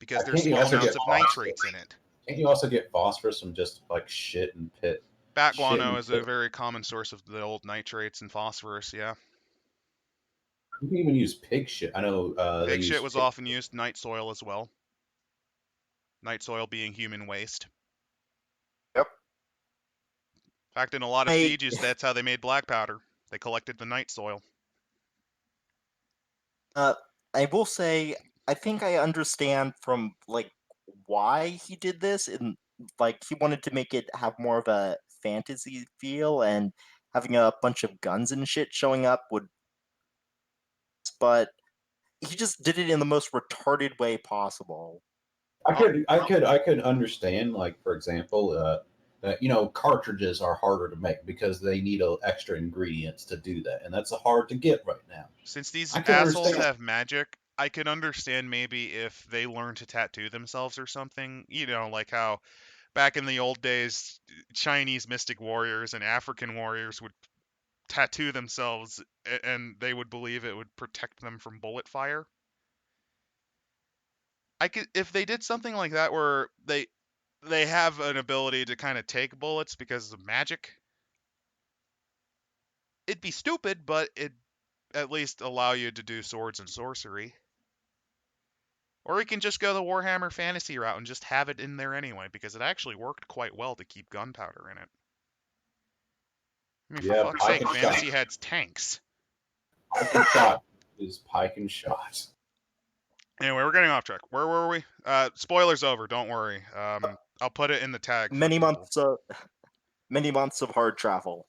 Because there's small amounts of nitrates in it. Can't you also get phosphorus from just like shit and pit? Bat guano is a very common source of the old nitrates and phosphorus, yeah. You can even use pig shit. I know pig shit was often used, night soil as well. Night soil being human waste. Yep. In fact, in a lot of sieges, that's how they made black powder. They collected the night soil. I will say, I think I understand from like why he did this, and like he wanted to make it have more of a fantasy feel, and having a bunch of guns and shit showing up would. But he just did it in the most retarded way possible. I could understand, like, for example, that cartridges are harder to make because they need extra ingredients to do that, and that's hard to get right now. Since these assholes have magic, I could understand maybe if they learn to tattoo themselves or something. Like how back in the old days, Chinese mystic warriors and African warriors would tattoo themselves, and they would believe it would protect them from bullet fire. If they did something like that where they have an ability to kind of take bullets because of magic, it'd be stupid, but it'd at least allow you to do swords and sorcery. Or we can just go the Warhammer fantasy route and just have it in there anyway, because it actually worked quite well to keep gunpowder in it. I mean, for fuck's sake, fantasy had tanks. Pike and shot is pike and shot. Anyway, we're getting off track. Where were we? Spoilers over. Don't worry. I'll put it in the tag. Many months of hard travel.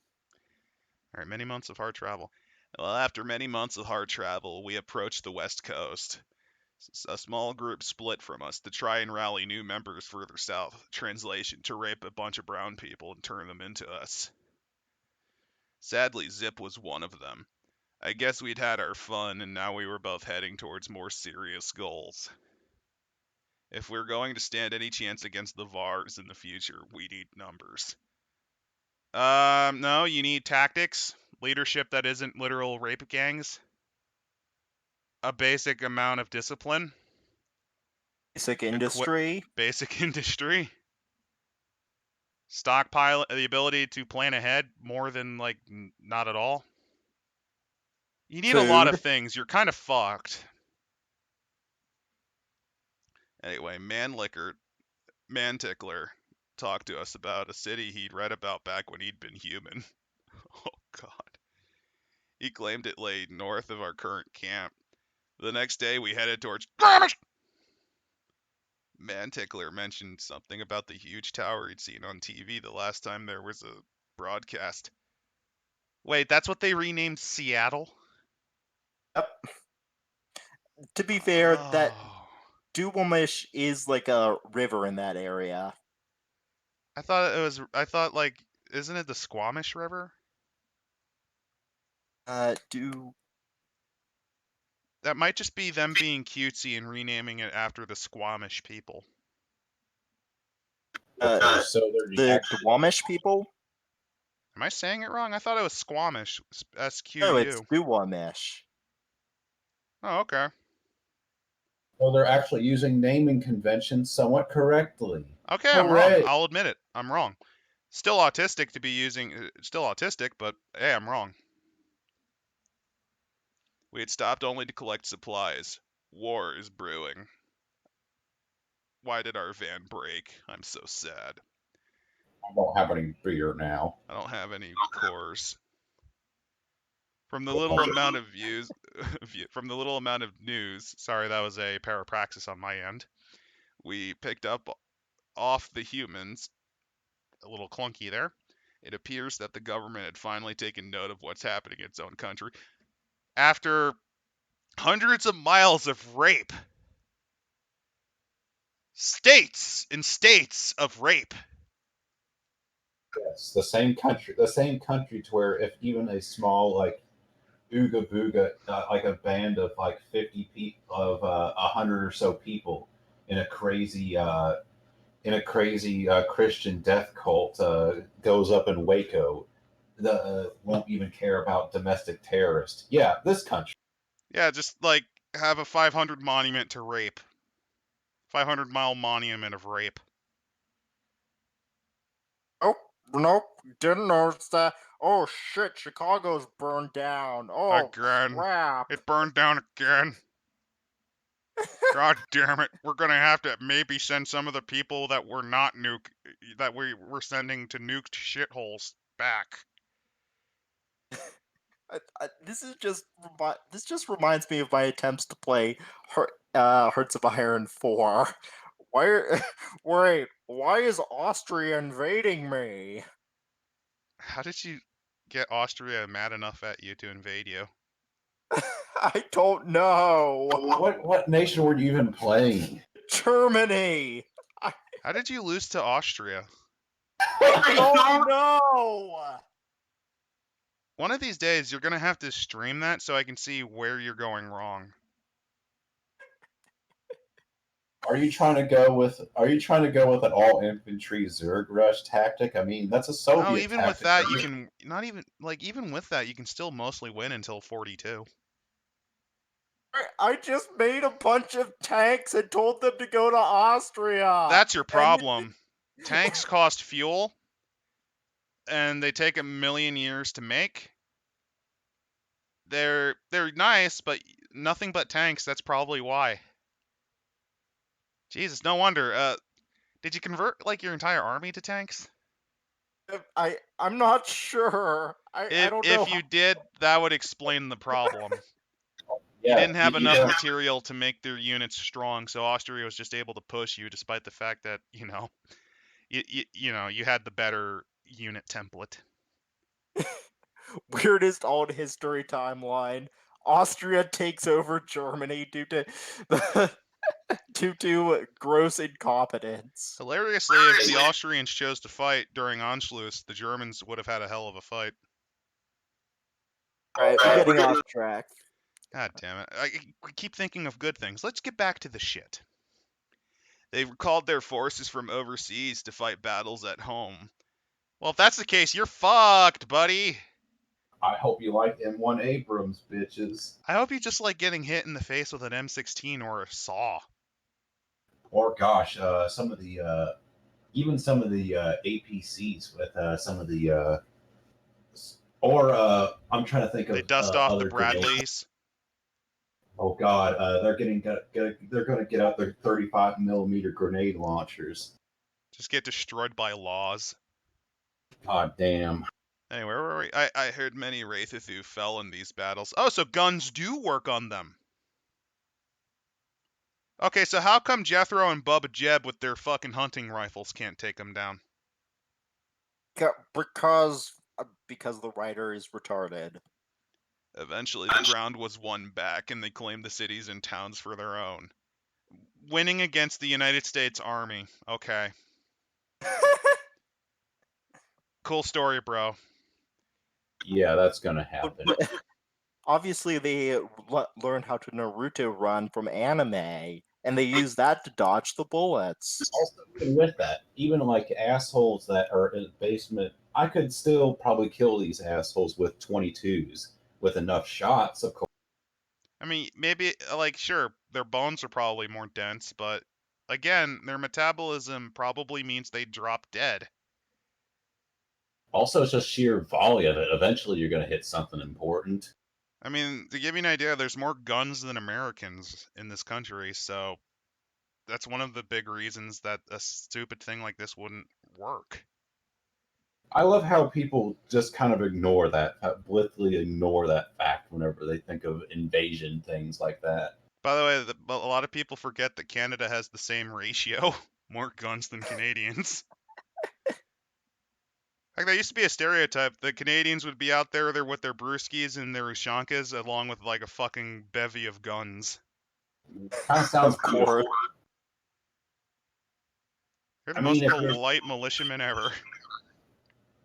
All right, many months of hard travel. Well, after many months of hard travel, we approached the West Coast. A small group split from us to try and rally new members further south. Translation: to rape a bunch of brown people and turn them into us. Sadly, Zip was one of them. I guess we'd had our fun, and now we were both heading towards more serious goals. If we're going to stand any chance against the Vars in the future, we need numbers. No, you need tactics, leadership that isn't literal rape gangs, a basic amount of discipline, basic industry, stockpile, the ability to plan ahead more than like not at all. You need a lot of things. You're kind of fucked. Anyway, Mantickler talked to us about a city he'd read about back when he'd been human. Oh, God. He claimed it lay north of our current camp. The next day, we headed towards Gramish! Mantickler mentioned something about the huge tower he'd seen on TV the last time there was a broadcast. Wait, that's what they renamed Seattle? Yep. To be fair, that Duwamish is like a river in that area. I thought like, isn't it the Squamish River? That might just be them being cutesy and renaming it after the Squamish people. So the Duwamish people? Am I saying it wrong? I thought it was Squamish. S-Q-U. No, it's Duwamish. Oh, okay. Well, they're actually using naming conventions somewhat correctly. Okay, I'm wrong. I'll admit it. I'm wrong. Still autistic, but hey, I'm wrong. We had stopped only to collect supplies. War is brewing. Why did our van break? I'm so sad. I don't have any beer now. I don't have any cores. From the little amount of news, sorry, that was a parapraxis on my end. We picked up off the humans, a little clunky there. It appears that the government had finally taken note of what's happening in its own country. After hundreds of miles of rape, States and states of rape. Yes, the same country to where if even a small like Ooga Booga, like a band of like 50 people, of 100 or so people in a crazy Christian death cult goes up in Waco, won't even care about domestic terrorists. Yeah, this country. Yeah, just like have a 500 monument to rape. 500-mile monument of rape. Oh, nope, didn't notice that. Oh shit, Chicago's burned down. Oh Again. crap. It burned down again. God damn it. We're gonna have to maybe send some of the people that were not that we were sending to nuked shitholes back. This just reminds me of my attempts to play Hearts of Iron 4. Why is Austria invading me? How did you get Austria mad enough at you to invade you? I don't know. What nation were you even playing? Germany. How did you lose to Austria? I don't know. One of these days, you're gonna have to stream that so I can see where you're going wrong. Are you trying to go with an all infantry Zerg rush tactic? I mean, that's a Soviet Oh, even with tactic. that, you can even with that, you can still mostly win until 42. I just made a bunch of tanks and told them to go to Austria. That's your problem. Tanks cost fuel, and they take 1,000,000 years to make. They're nice, but nothing but tanks. That's probably why. Jesus, no wonder. Did you convert like your entire army to tanks? I'm not sure. I don't know. If you did, that would explain the problem. You Yeah, didn't have you enough don't- material to make their units strong, so Austria was just able to push you, despite the fact that you had the better unit template. Weirdest old history timeline. Austria takes over Germany due to gross incompetence. Hilariously, if the Austrians chose to fight during Anschluss, the Germans would have had a hell of a fight. Alright, we're getting off track. God damn it. I keep thinking of good things. Let's get back to the shit. They recalled their forces from overseas to fight battles at home. Well, if that's the case, you're fucked, buddy. I hope you like M1 Abrams, bitches. I hope you just like getting hit in the face with an M16 or a saw. Or gosh, some of the APCs with some of the I'm trying to think They of dust off the other grenades. Bradleys. Oh God, they're going to get out their 35 millimeter grenade launchers. Just get destroyed by laws. God damn. Anyway, where were we? I heard many Wraeththu fell in these battles. Oh, so guns do work on them. Okay, so how come Jethro and Bubba Jeb with their fucking hunting rifles can't take them down? Because the writer is retarded. Eventually, the ground was won back, and they claimed the cities and towns for their own. Winning against the United States Army. Okay. Cool story, bro. Yeah, that's gonna happen. Obviously, they learned how to Naruto run from anime, and they use that to dodge the bullets. Also, even with that, even like assholes that are in the basement, I could still probably kill these assholes with 22s with enough shots, of course. I mean, maybe, like, sure, their bones are probably more dense, but again, their metabolism probably means they drop dead. Also, it's just sheer volley of it. Eventually, you're gonna hit something important. I mean, to give you an idea, there's more guns than Americans in this country, so that's one of the big reasons that a stupid thing like this wouldn't work. I love how people just kind of blithely ignore that fact whenever they think of invasion things like that. By the way, a lot of people forget that Canada has the same ratio, more guns than Canadians. Like, that used to be a stereotype. The Canadians would be out there with their brewskis and their ushankas, along with like a fucking bevy of guns. Kind of sounds Of course. You're the I most mean, if you're polite militiaman ever.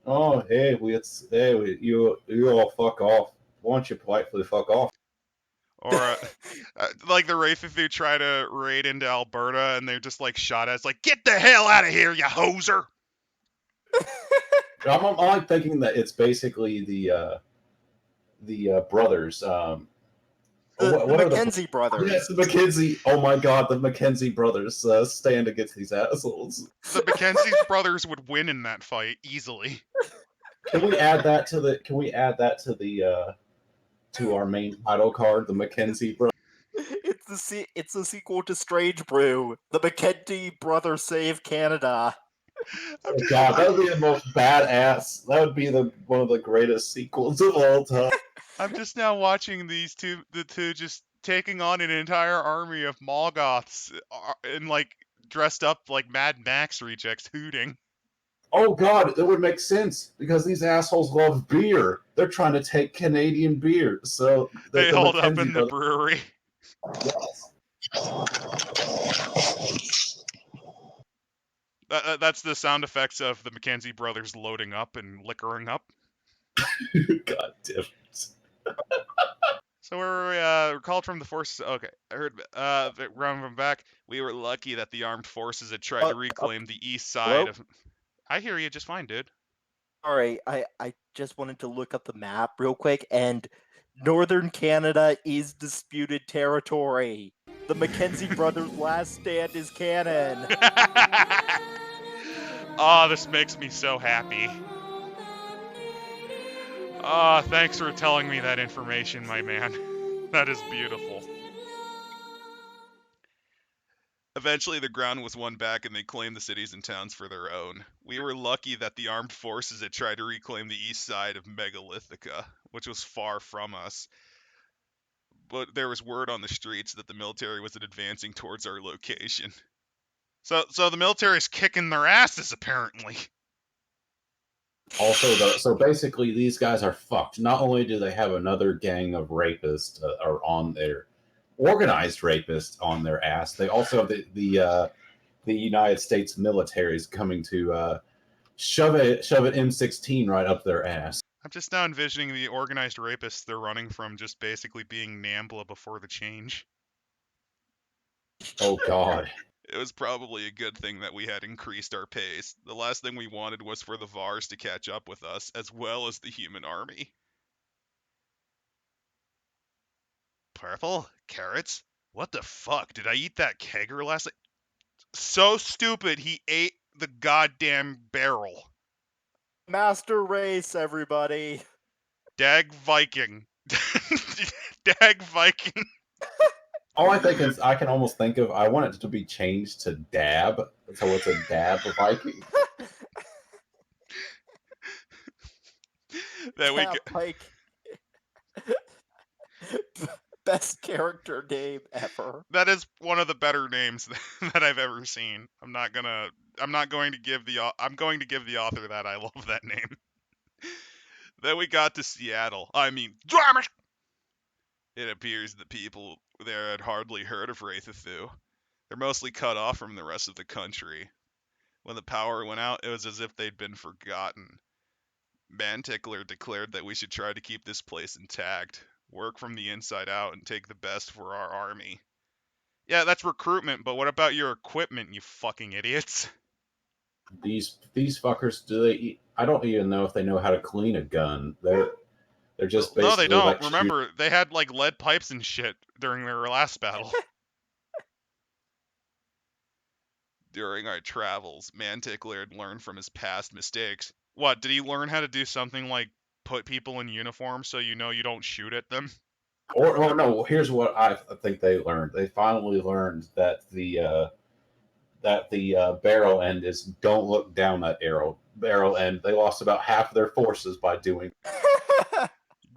oh you all fuck off. Why don't you politely fuck off? Or like the Wraeththu try to raid into Alberta and they're just like shot at. It's like, get the hell out of here, you hoser! I'm like thinking that it's basically the brothers. The What are the Mackenzie brothers. Yes, the Mackenzie. Oh my God, the Mackenzie brothers stand against these assholes. The Mackenzie brothers would win in that fight easily. Can we add that to the? Can we add that to the to our main title card? The Mackenzie brothers. It's the sequel to Strange Brew. The Mackenzie brothers save Canada. Oh God, that would be the most badass. That would be one of the greatest sequels of all time. I'm just now watching the two just taking on an entire army of Molgoths and like dressed up like Mad Max rejects hooting. Oh God, it would make sense because these assholes love beer. They're trying to take Canadian beer, so They hold up Mackenzie in the brewery. Yes. That's the sound effects of the Mackenzie brothers loading up and liquoring up. God damn it. So we're called from the forces. Okay, I heard round from back. We were lucky that the armed forces had tried to reclaim the east side of. I hear you just fine, dude. Sorry, I just wanted to look up the map real quick, and Northern Canada is disputed territory. The Mackenzie brothers' last stand is canon. Oh, this makes me so happy. Oh, thanks for telling me that information, my man. That is beautiful. Eventually, the ground was won back and they claimed the cities and towns for their own. We were lucky that the armed forces had tried to reclaim the east side of Megalithica, which was far from us. But there was word on the streets that the military was advancing towards our location. So the military's kicking their asses, apparently. Also, so basically, these guys are fucked. Not only do they have another gang of rapists or on their organized rapists on their ass, they also have the United States military is coming to shove it M16 right up their ass. I'm just now envisioning the organized rapists they're running from just basically being Nambla before the change. Oh God. It was probably a good thing that we had increased our pace. The last thing we wanted was for the Vars to catch up with us, as well as the human army. Purple? Carrots? What the fuck? Did I eat that kegger last night? So stupid, he ate the goddamn barrel. Master race, everybody. Dag Viking. Dag Viking. All I think is I can almost think of I want it to be changed to Dab, so it's a Dab Viking. That we Pike. Best character name ever. That is one of the better names that I've ever seen. I'm going to give the author that. I love that name. Then we got to Seattle. I mean, damn it! It appears the people there had hardly heard of Wraeththu. They're mostly cut off from the rest of the country. When the power went out, it was as if they'd been forgotten. Mantickler declared that we should try to keep this place intact, work from the inside out, and take the best for our army. Yeah, that's recruitment, but what about your equipment, you fucking idiots? These fuckers, I don't even know if they know how to clean a gun. They're just basically no, they don't. like Remember, they had like lead pipes and shit during their last battle. During our travels, Mantickler had learned from his past mistakes. What, did he learn how to do something like put people in uniform so you know you don't shoot at them? Or no, here's what I think they learned. They finally learned that the barrel end is don't look down that barrel end. They lost about half their forces by doing.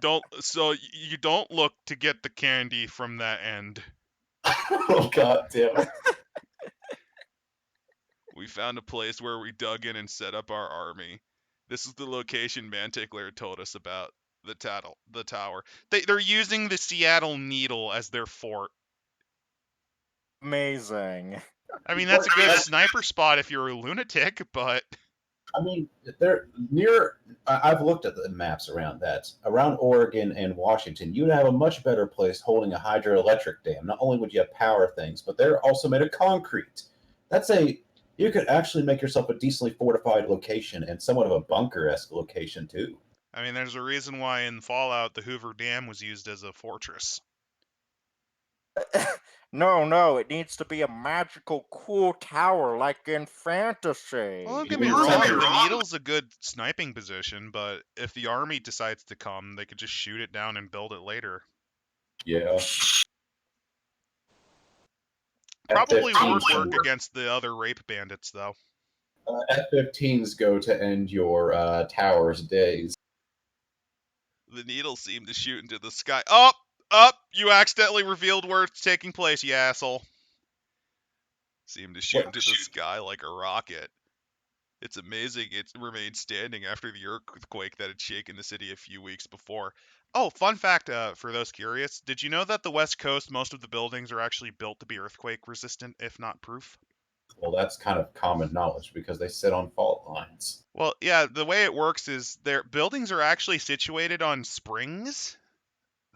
You don't look to get the candy from that end. Oh God damn it. We found a place where we dug in and set up our army. This is the location Mantickler told us about. The tower. They're using the Seattle Needle as their fort. Amazing. I mean, that's a good sniper spot if you're a lunatic, but I mean, they're near. I've looked at the maps around that, around Oregon and Washington. You'd have a much better place holding a hydroelectric dam. Not only would you have power things, but they're also made of concrete. That's a you could actually make yourself a decently fortified location and somewhat of a bunker-esque location too. I mean, there's a reason why in Fallout the Hoover Dam was used as a fortress. No, it needs to be a magical, cool tower like in fantasy. Well, don't You get me mean wrong, something- the Needle's a good sniping position, but if the army decides to come, they could just shoot it down and build it later. Yeah. Probably F-15s won't work against the other rape bandits, though. F-15s go to end your tower's days. The Needle seemed to shoot into the sky. Up! Up! You accidentally revealed where it's taking place, you asshole. Seemed to shoot into the sky like a rocket. It's amazing it remained standing after the earthquake that had shaken the city a few weeks before. Oh, fun fact for those curious. Did you know that the West Coast, most of the buildings are actually built to be earthquake resistant, if not proof? Well, that's kind of common knowledge because they sit on fault lines. Well, yeah, the way it works is their buildings are actually situated on springs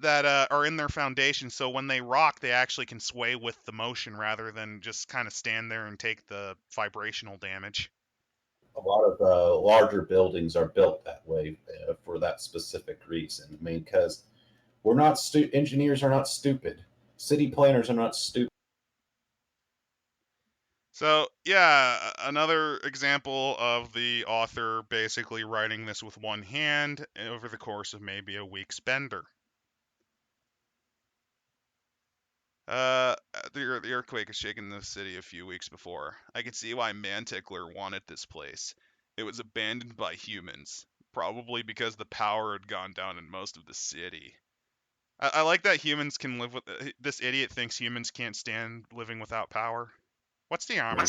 that are in their foundation, so when they rock, they actually can sway with the motion rather than just kind of stand there and take the vibrational damage. A lot of larger buildings are built that way for that specific reason. I mean, because we're not engineers are not stupid. City planners are not stupid. So, yeah, another example of the author basically writing this with one hand over the course of maybe a week's bender. The earthquake has shaken the city a few weeks before. I can see why Mantickler wanted this place. It was abandoned by humans, probably because the power had gone down in most of the city. I like that humans can live with. This idiot thinks humans can't stand living without power. What's the armor?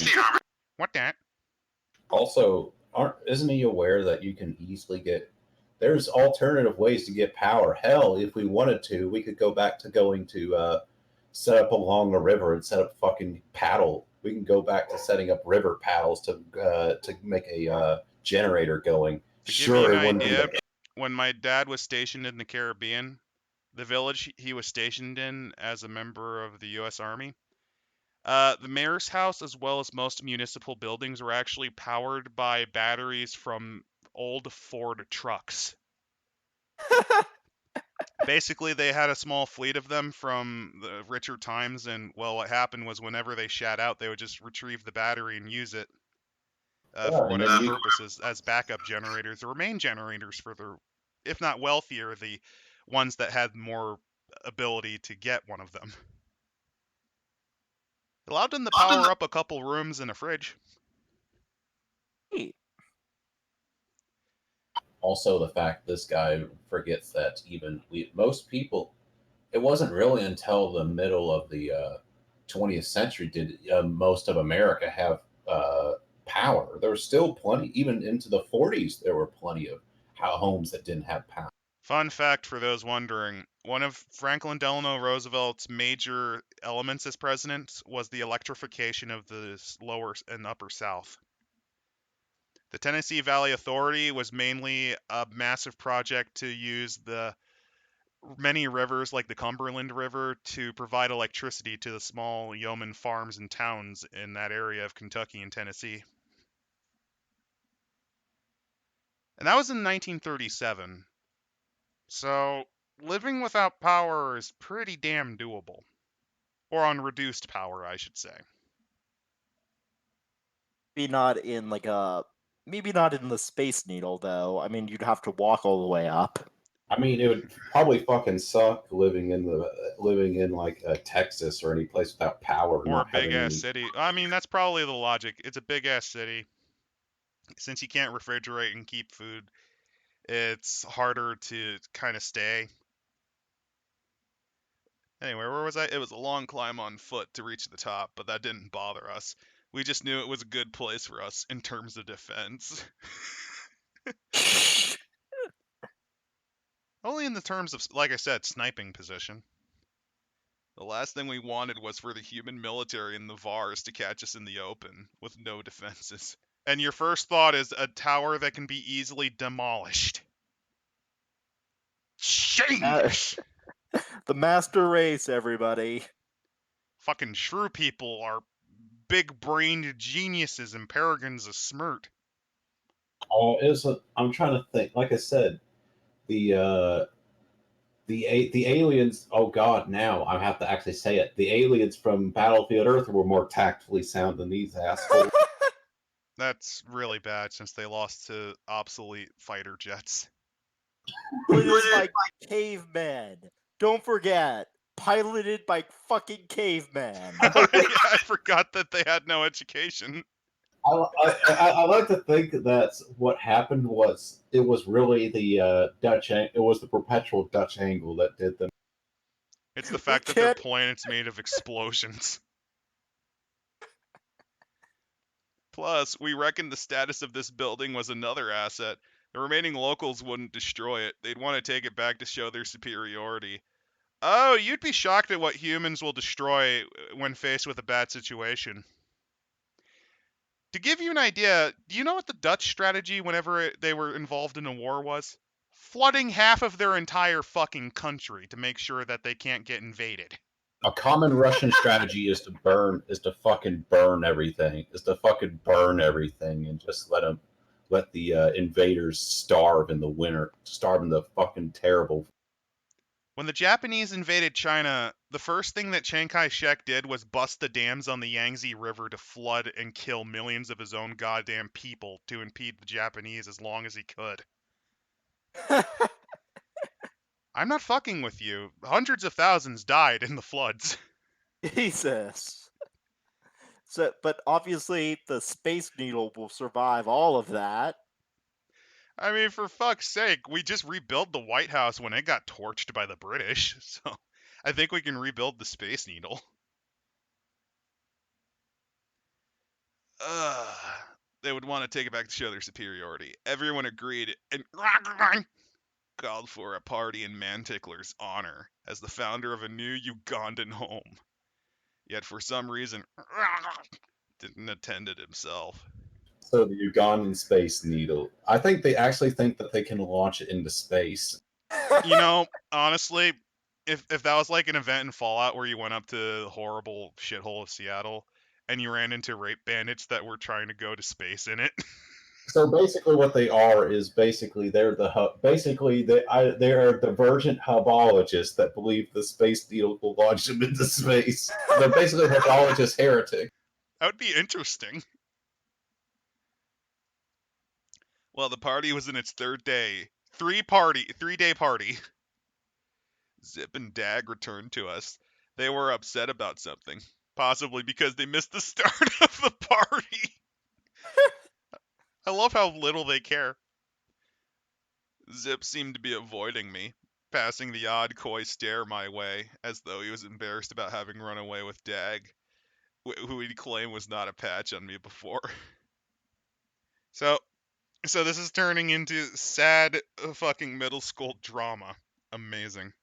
What that? Also, isn't he aware that you can easily get? There's alternative ways to get power. Hell, if we wanted to, we could go back to going to set up along a river and set up fucking paddle. We can go back to setting up river paddles to make a generator going. To give you an Sure, it wouldn't be idea, the when my dad was stationed in the Caribbean, the village he was stationed in as a member of the U.S. Army, the mayor's house, as well as most municipal buildings, were actually powered by batteries from old Ford trucks. Basically, they had a small fleet of them from the richer times, and well, what happened was whenever they shat out, they would just retrieve the battery and use it for and whatever then purposes as backup generators or main generators for the, if not wealthier, the ones that had more ability to get one of them. It allowed them to power up a couple rooms and a fridge. Also, the fact this guy forgets that most people, it wasn't really until the middle of the 20th century did most of America have power. There was still plenty, even into the 40s, there were plenty of homes that didn't have power. Fun fact for those wondering, one of Franklin Delano Roosevelt's major elements as president was the electrification of the lower and upper South. The Tennessee Valley Authority was mainly a massive project to use the many rivers like the Cumberland River to provide electricity to the small yeoman farms and towns in that area of Kentucky and Tennessee. And that was in 1937. So living without power is pretty damn doable. Or on reduced power, I should say. Maybe not in maybe not in the Space Needle though. I mean, you'd have to walk all the way up. I mean, it would probably fucking suck living in like Texas or any place without power. Or a big ass city. I mean, that's probably the logic. It's a big ass city. Since you can't refrigerate and keep food, it's harder to kind of stay. Anyway, where was I? It was a long climb on foot to reach the top, but that didn't bother us. We just knew it was a good place for us in terms of defense. Only in the terms of, like I said, sniping position. The last thing we wanted was for the human military and the VARs to catch us in the open with no defenses. And your first thought is a tower that can be easily demolished. Shameless! The master race, everybody. Fucking shrew people are big-brained geniuses and paragons of smirt. I'm trying to think. Like I said, the aliens. Oh God, now I have to actually say it. The aliens from Battlefield Earth were more tactfully sound than these assholes. That's really bad since they lost to obsolete fighter jets. Piloted by cavemen. Don't forget, piloted by fucking cavemen. I forgot that they had no education. I like to think that what happened was it was really the it was the perpetual Dutch angle that did them. It's the fact that their planet's made of explosions. Plus, we reckoned the status of this building was another asset. The remaining locals wouldn't destroy it. They'd want to take it back to show their superiority. Oh, you'd be shocked at what humans will destroy when faced with a bad situation. To give you an idea, do you know what the Dutch strategy whenever they were involved in a war was? Flooding half of their entire fucking country to make sure that they can't get invaded. A common Russian strategy is to fucking burn everything, and just let the invaders starve in the winter, starve in the fucking terrible. When the Japanese invaded China, the first thing that Chiang Kai-shek did was bust the dams on the Yangtze River to flood and kill millions of his own goddamn people to impede the Japanese as long as he could. I'm not fucking with you. Hundreds of thousands died in the floods. Jesus. So, but obviously the Space Needle will survive all of that. I mean, for fuck's sake, we just rebuilt the White House when it got torched by the British, so I think we can rebuild the Space Needle. They would want to take it back to show their superiority. Everyone agreed and called for a party in Mantickler's honor as the founder of a new Ugandan home. Yet for some reason, didn't attend it himself. So the Ugandan Space Needle. I think they actually think that they can launch it into space. You know, honestly, if that was like an event in Fallout where you went up to the horrible shithole of Seattle and you ran into rape bandits that were trying to go to space in it. So basically, what they are is basically they're the hub. Basically, they are divergent hubologists that believe the Space Needle will launch them into space. They're basically hubologist heretics. That would be interesting. Well, the party was in its third day. Three-day party. Zip and Dag returned to us. They were upset about something. Possibly because they missed the start of the party. I love how little they care. Zip seemed to be avoiding me, passing the odd coy stare my way, as though he was embarrassed about having run away with Dag, who he'd claimed was not a patch on me before. So this is turning into sad fucking middle school drama. Amazing.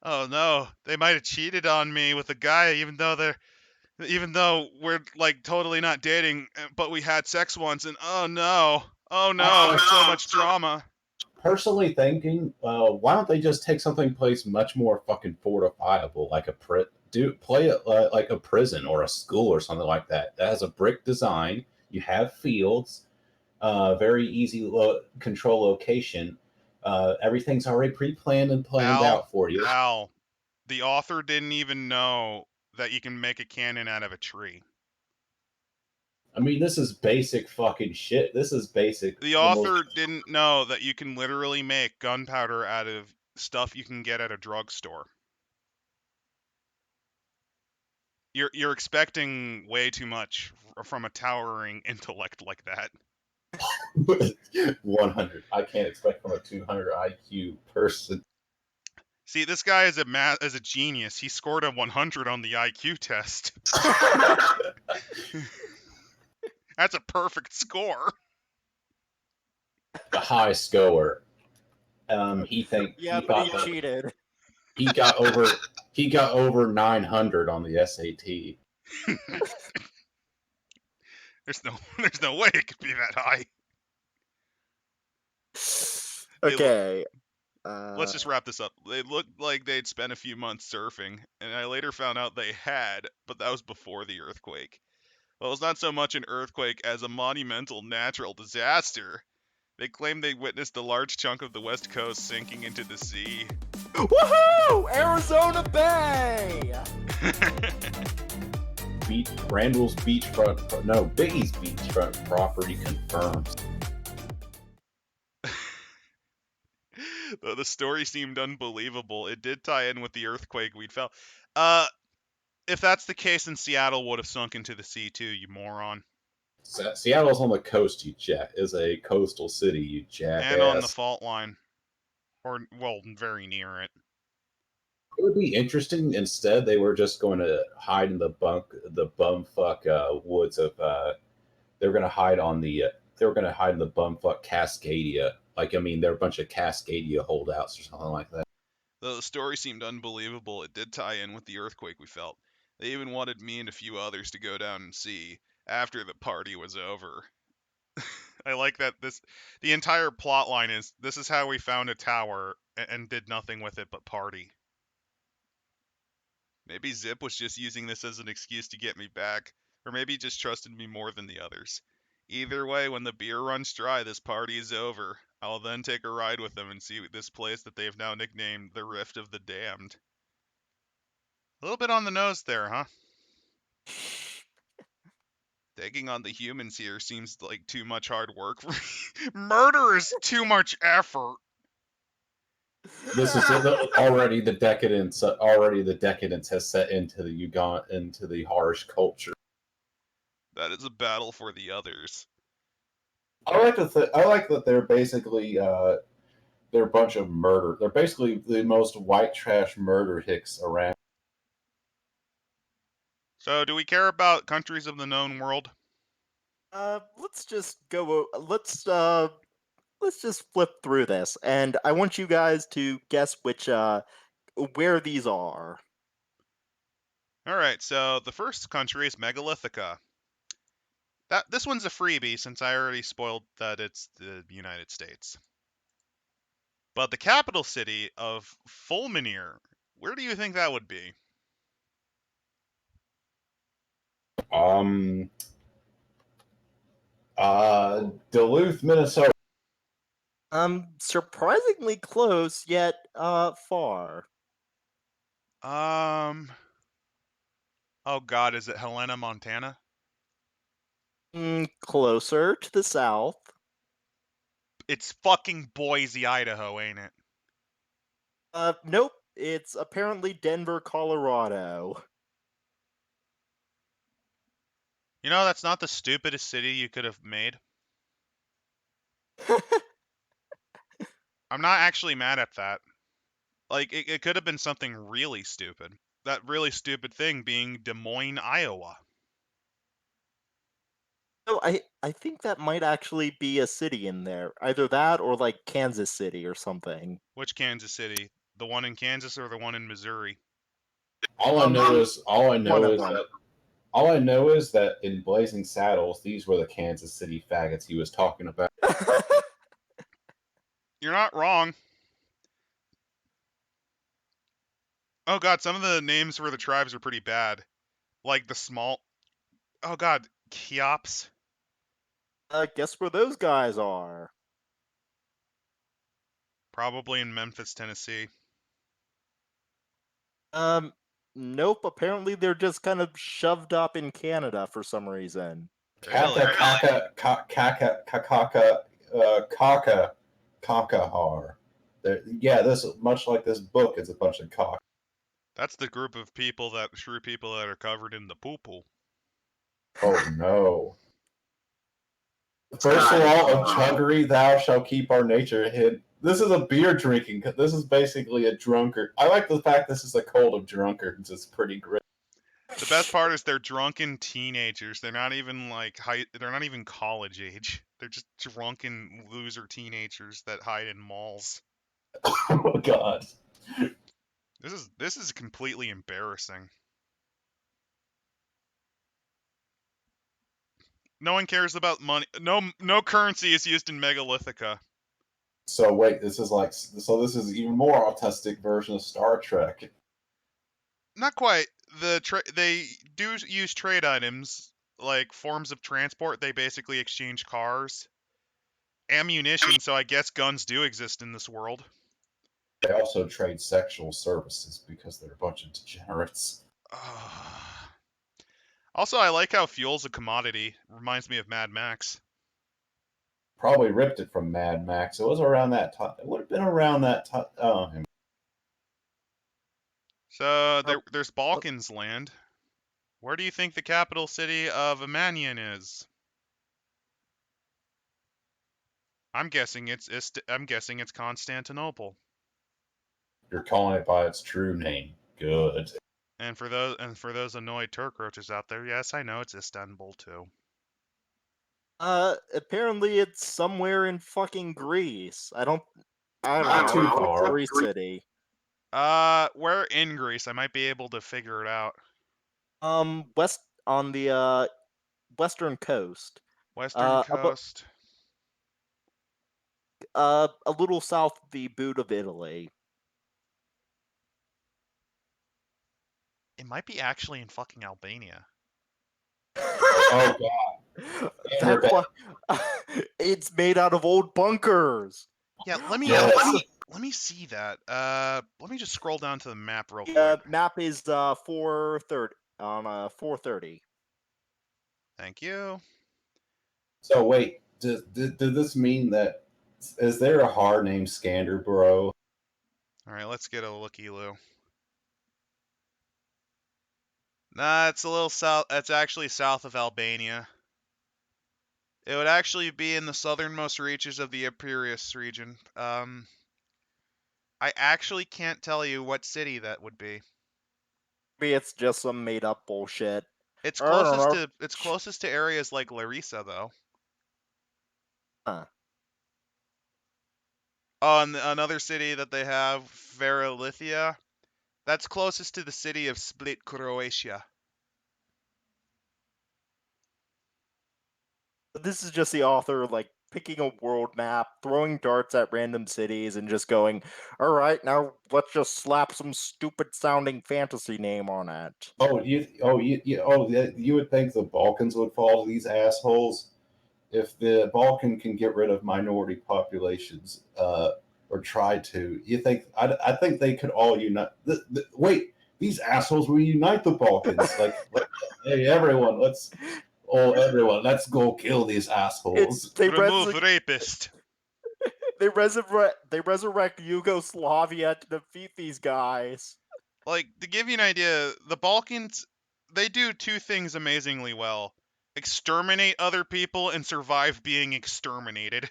Oh no, they might have cheated on me with a guy even though we're like totally not dating, but we had sex once and oh no, so much drama. Personally thinking, why don't they just take something place much more fucking fortifiable, like play it like a prison or a school or something like that. That has a brick design. You have fields, very easy control location. Everything's already pre-planned and planned out for you. Al, the author didn't even know that you can make a cannon out of a tree. I mean, this is basic fucking shit. This is basic. The author didn't know that you can literally make gunpowder out of stuff you can get at a drugstore. You're expecting way too much from a towering intellect like that. 100. I can't expect from a 200 IQ person. See, this guy is a genius. He scored a 100 on the IQ test. That's a perfect score. A high scorer. He but he cheated. He got over 900 on the SAT. There's no way it could be that high. Okay. Let's just wrap this up. They looked like they'd spent a few months surfing, and I later found out they had, but that was before the earthquake. Well, it was not so much an earthquake as a monumental natural disaster. They claimed they witnessed a large chunk of the west coast sinking into the sea. Woohoo! Arizona Bay! Randall's beachfront, no, Biggie's beachfront property confirms. Though the story seemed unbelievable, it did tie in with the earthquake we'd felt. If that's the case, then Seattle would have sunk into the sea too, you moron. Seattle's on the coast, is a coastal city, you jackass. And on the fault line. Or, well, very near it. It would be interesting. Instead, they were just going to hide in the bumfuck woods of. They were going to hide on the. They were going to hide in the bumfuck Cascadia. Like, I mean, they're a bunch of Cascadia holdouts or something like that. Though the story seemed unbelievable, it did tie in with the earthquake we felt. They even wanted me and a few others to go down and see after the party was over. I like that the entire plot line is this is how we found a tower and did nothing with it but party. Maybe Zip was just using this as an excuse to get me back, or maybe he just trusted me more than the others. Either way, when the beer runs dry, this party is over. I'll then take a ride with them and see this place that they've now nicknamed the Rift of the Damned. A little bit on the nose there, huh? Taking on the humans here seems like too much hard work for me. Murder is too much effort. This is already the decadence. Already the decadence has set into the harsh culture. That is a battle for the others. I like that they're basically they're a bunch of murder. They're basically the most white trash murder hicks around. So, do we care about countries of the known world? Let's just go. Let's just flip through this, and I want you guys to guess where these are. All right. So the first country is Megalithica. This one's a freebie since I already spoiled that it's the United States. But the capital city of Fulminir, where do you think that would be? Duluth, Minnesota. Surprisingly close, yet far. Oh God, is it Helena, Montana? Closer to the south. It's fucking Boise, Idaho, ain't it? Nope. It's apparently Denver, Colorado. You know, that's not the stupidest city you could have made. I'm not actually mad at that. Like, it could have been something really stupid. That really stupid thing being Des Moines, Iowa. No, I think that might actually be a city in there. Either that or like Kansas City or something. Which Kansas City? The one in Kansas or the one in Missouri? All I know is that in Blazing Saddles, these were the Kansas City faggots he was talking about. You're not wrong. Oh God, some of the names for the tribes are pretty bad. Like the small... Oh God, Cheops? Guess where those guys are? Probably in Memphis, Tennessee. Nope. Apparently they're just kind of shoved up in Canada for some reason. Kakahar. Yeah, this much like this book, it's a bunch of cock. That's the group of people that are covered in the poo-poo. Oh no. First law of chuggery, thou shalt keep our nature hid. This is a beer drinking. This is basically a drunkard. I like the fact this is a cult of drunkards. It's pretty great. The best part is they're drunken teenagers. They're not even like they're not even college age. They're just drunken loser teenagers that hide in malls. Oh God. This is completely embarrassing. No one cares about money. No currency is used in Megalithica. So wait, this is even more autistic version of Star Trek. Not quite. They do use trade items like forms of transport. They basically exchange cars, ammunition. So I guess guns do exist in this world. They also trade sexual services because they're a bunch of degenerates. Also, I like how fuel's a commodity. Reminds me of Mad Max. Probably ripped it from Mad Max. It was around that time. It would have been around that time. Oh, So there's Balkans land. Where do you think the capital city of Amanian is? I'm guessing it's Constantinople. you're calling it by its true name. Good. And for those annoyed Turk roaches out there, yes, I know it's Istanbul too. Apparently it's somewhere in fucking Greece. I don't Not know. too It's a far. Greece city. Where in Greece? I might be able to figure it out. West on the western coast. Western coast. A little south of the boot of Italy. It might be actually in fucking Albania. Oh god. That's why it's made out of old bunkers. Yeah, let me Yes. let me see that. Let me just scroll down to the map real The quick. map is 430 on 430. Thank you. So wait, does this mean that is there a hard named Scanderbro? All right, let's get a looky-loo. Nah, it's a little south. It's actually south of Albania. It would actually be in the southernmost reaches of the Epirus region. I actually can't tell you what city that would be. Maybe it's just some made up bullshit. It's I don't closest know. to areas like Larissa, though. Huh. Oh, and another city that they have, Veralithia, that's closest to the city of Split, Croatia. This is just the author like picking a world map, throwing darts at random cities, and just going, "All right, now let's just slap some stupid sounding fantasy name on it." You would think the Balkans would fall to these assholes if the Balkan can get rid of minority populations, or try to. I think they could all unite. Wait, these assholes will unite the Balkans. Hey everyone, let's go kill these assholes. Remove rapist. They resurrect Yugoslavia to defeat these guys. Like, to give you an idea, the Balkans, they do two things amazingly well: exterminate other people and survive being exterminated.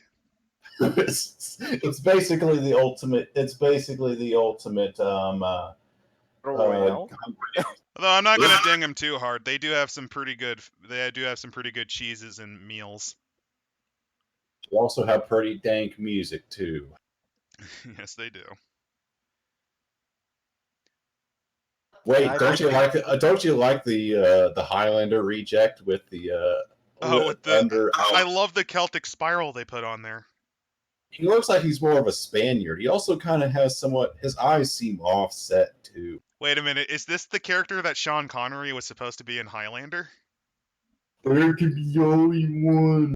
It's basically the ultimate. Royale. Although I'm not gonna ding them too hard. They do have some pretty good. They do have some pretty good cheeses and meals. They also have pretty dank music too. Yes, they do. Wait, don't you like the Highlander reject with the I love the Celtic spiral they put on there. He looks like he's more of a Spaniard. He also kind of has his eyes seem offset too. Wait a minute, is this the character that Sean Connery was supposed to be in Highlander? There can be only one.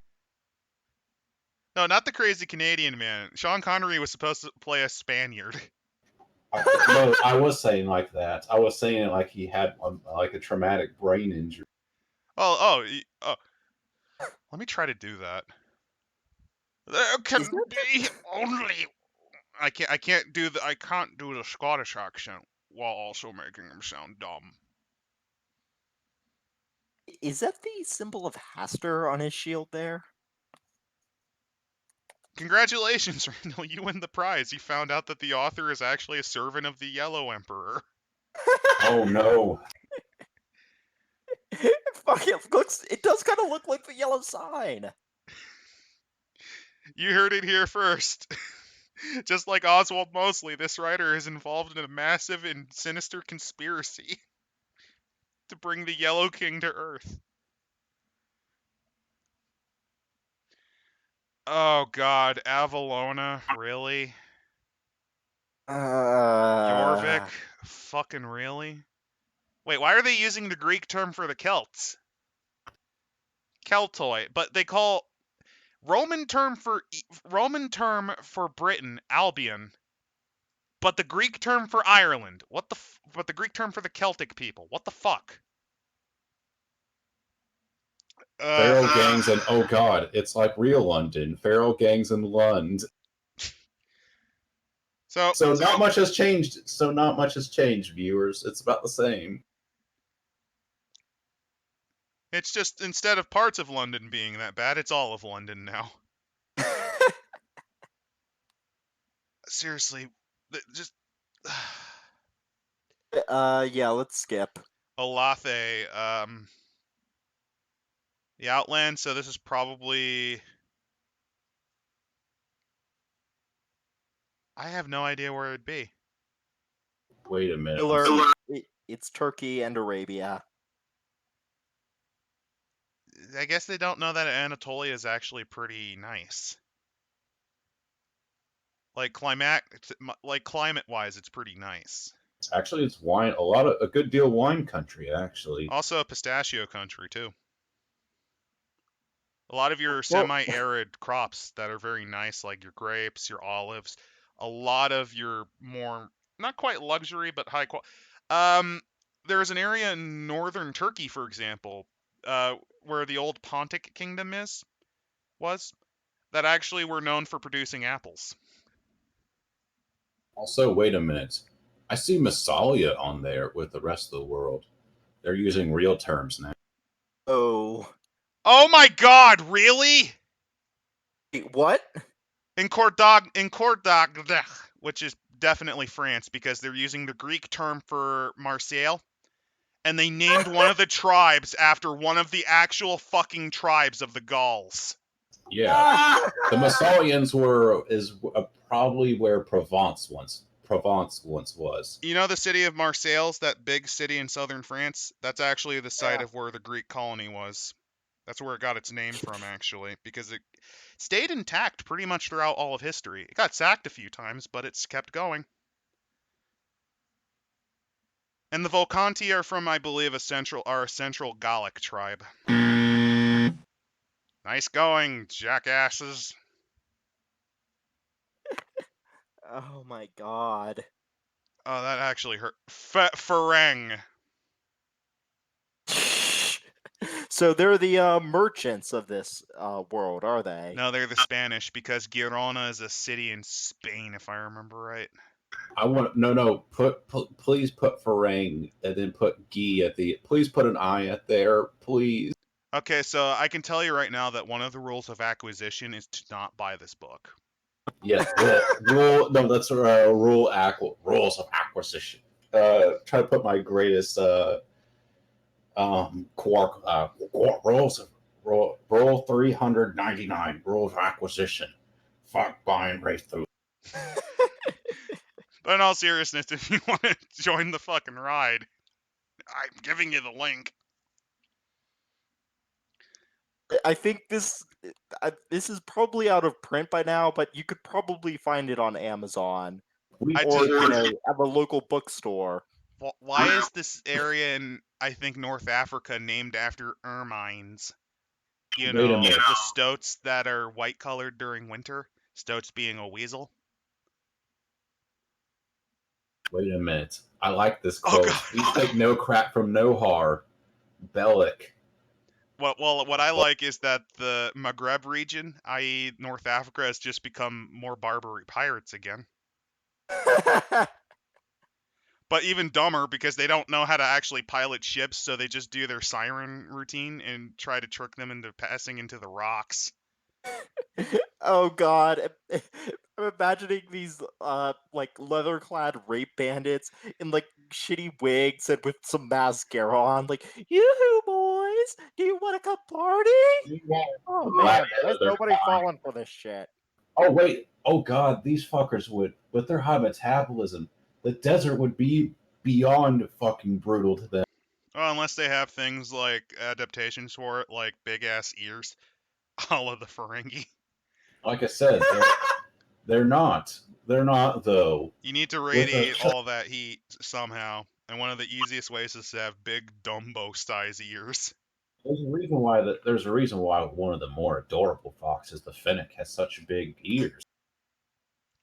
No, not the crazy Canadian man. Sean Connery was supposed to play a Spaniard. No, I was saying like that. I was saying it like he had a traumatic brain injury. Oh. Let me try to do that. There can be only. I can't do the Scottish accent while also making him sound dumb. Is that the symbol of Hastur on his shield there? Congratulations, Randall, you win the prize. You found out that the author is actually a servant of the Yellow Emperor. Oh no. It does kind of look like the yellow sign. You heard it here first. Just like Oswald Mosley, this writer is involved in a massive and sinister conspiracy to bring the Yellow King to Earth. Oh god, Avalona, really? Jorvik? Fucking really? Wait, why are they using the Greek term for the Celts? Keltoi, but they call Roman term for Britain Albion, but the Greek term for Ireland. But the Greek term for the Celtic people. What the fuck? Feral gangs and oh god, it's like real London. Feral gangs in Lund. So not much has changed. So not much has changed, viewers. It's about the same. it's just instead of parts of London being that bad, it's all of London now. Seriously, just yeah, let's skip. Olathe, the Outland. So this is probably. I have no idea where it'd be. Wait a minute. It's Turkey and Arabia. I guess they don't know that Anatolia is actually pretty nice. Like climate-wise, it's pretty nice. Actually, it's wine. A good deal wine country. Actually, Also a pistachio country too. A lot of your semi-arid crops that are very nice, like your grapes, your olives. A lot of your more not quite luxury but high quality. There's an area in northern Turkey, for example, where the old Pontic kingdom was that actually were known for producing apples. also, wait a minute. I see Massalia on there with the rest of the world. They're using real terms now. Oh. Oh my god, really? Wait, what? In Cordag, which is definitely France because they're using the Greek term for Marseille, and they named one of the tribes after one of the actual fucking tribes of the Gauls. Yeah, the Massalians is probably where Provence once was. You know the city of Marseille, that big city in southern France? That's actually the site of where the Greek colony was. That's where it got its name from, actually, because it stayed intact pretty much throughout all of history. It got sacked a few times, but it's kept going. And the Volcanti are from, I believe, a central Gallic tribe. Nice going, jackasses. Oh my god. Oh, that actually hurt. Farang. So they're the merchants of this world, are they? No, they're the Spanish because Girona is a city in Spain, if I remember right. Please put Farang and then put Gi at the. Please put an I at there, please. Okay, so I can tell you right now that one of the rules of acquisition is to not buy this book. Yes, rules of acquisition. Try to put my greatest rules of rule 399 rules of acquisition. Fuck buying Wraeththu. But in all seriousness, if you want to join the fucking ride, I'm giving you the link. I think this is probably out of print by now, but you could probably find it on Amazon or at a local bookstore. Why is this area in, I think, North Africa named after ermines? You know, the stoats that are white-colored during winter. Stoats being a weasel. Wait a minute. I like this quote. We take no crap from Nohar. Bellic. What I like is that the Maghreb region, i.e. North Africa, has just become more Barbary pirates again. But even dumber because they don't know how to actually pilot ships, so they just do their siren routine and try to trick them into passing into the rocks. Oh god. I'm imagining these like leather-clad rape bandits in like shitty wigs and with some mascara on, like, yoo-hoo boys, do you want to come party? Oh man, there's nobody falling for this shit. Oh wait, oh god, these fuckers would, with their high metabolism, the desert would be beyond fucking brutal to them. Well, unless they have things like adaptations for it, like big ass ears, a la the Ferengi. Like I said, they're not. They're not though. You need to With a radiate all that heat somehow, and one of the easiest ways is to have big Dumbo size ears. there's a reason why one of the more adorable foxes, the Fennec, has such big ears.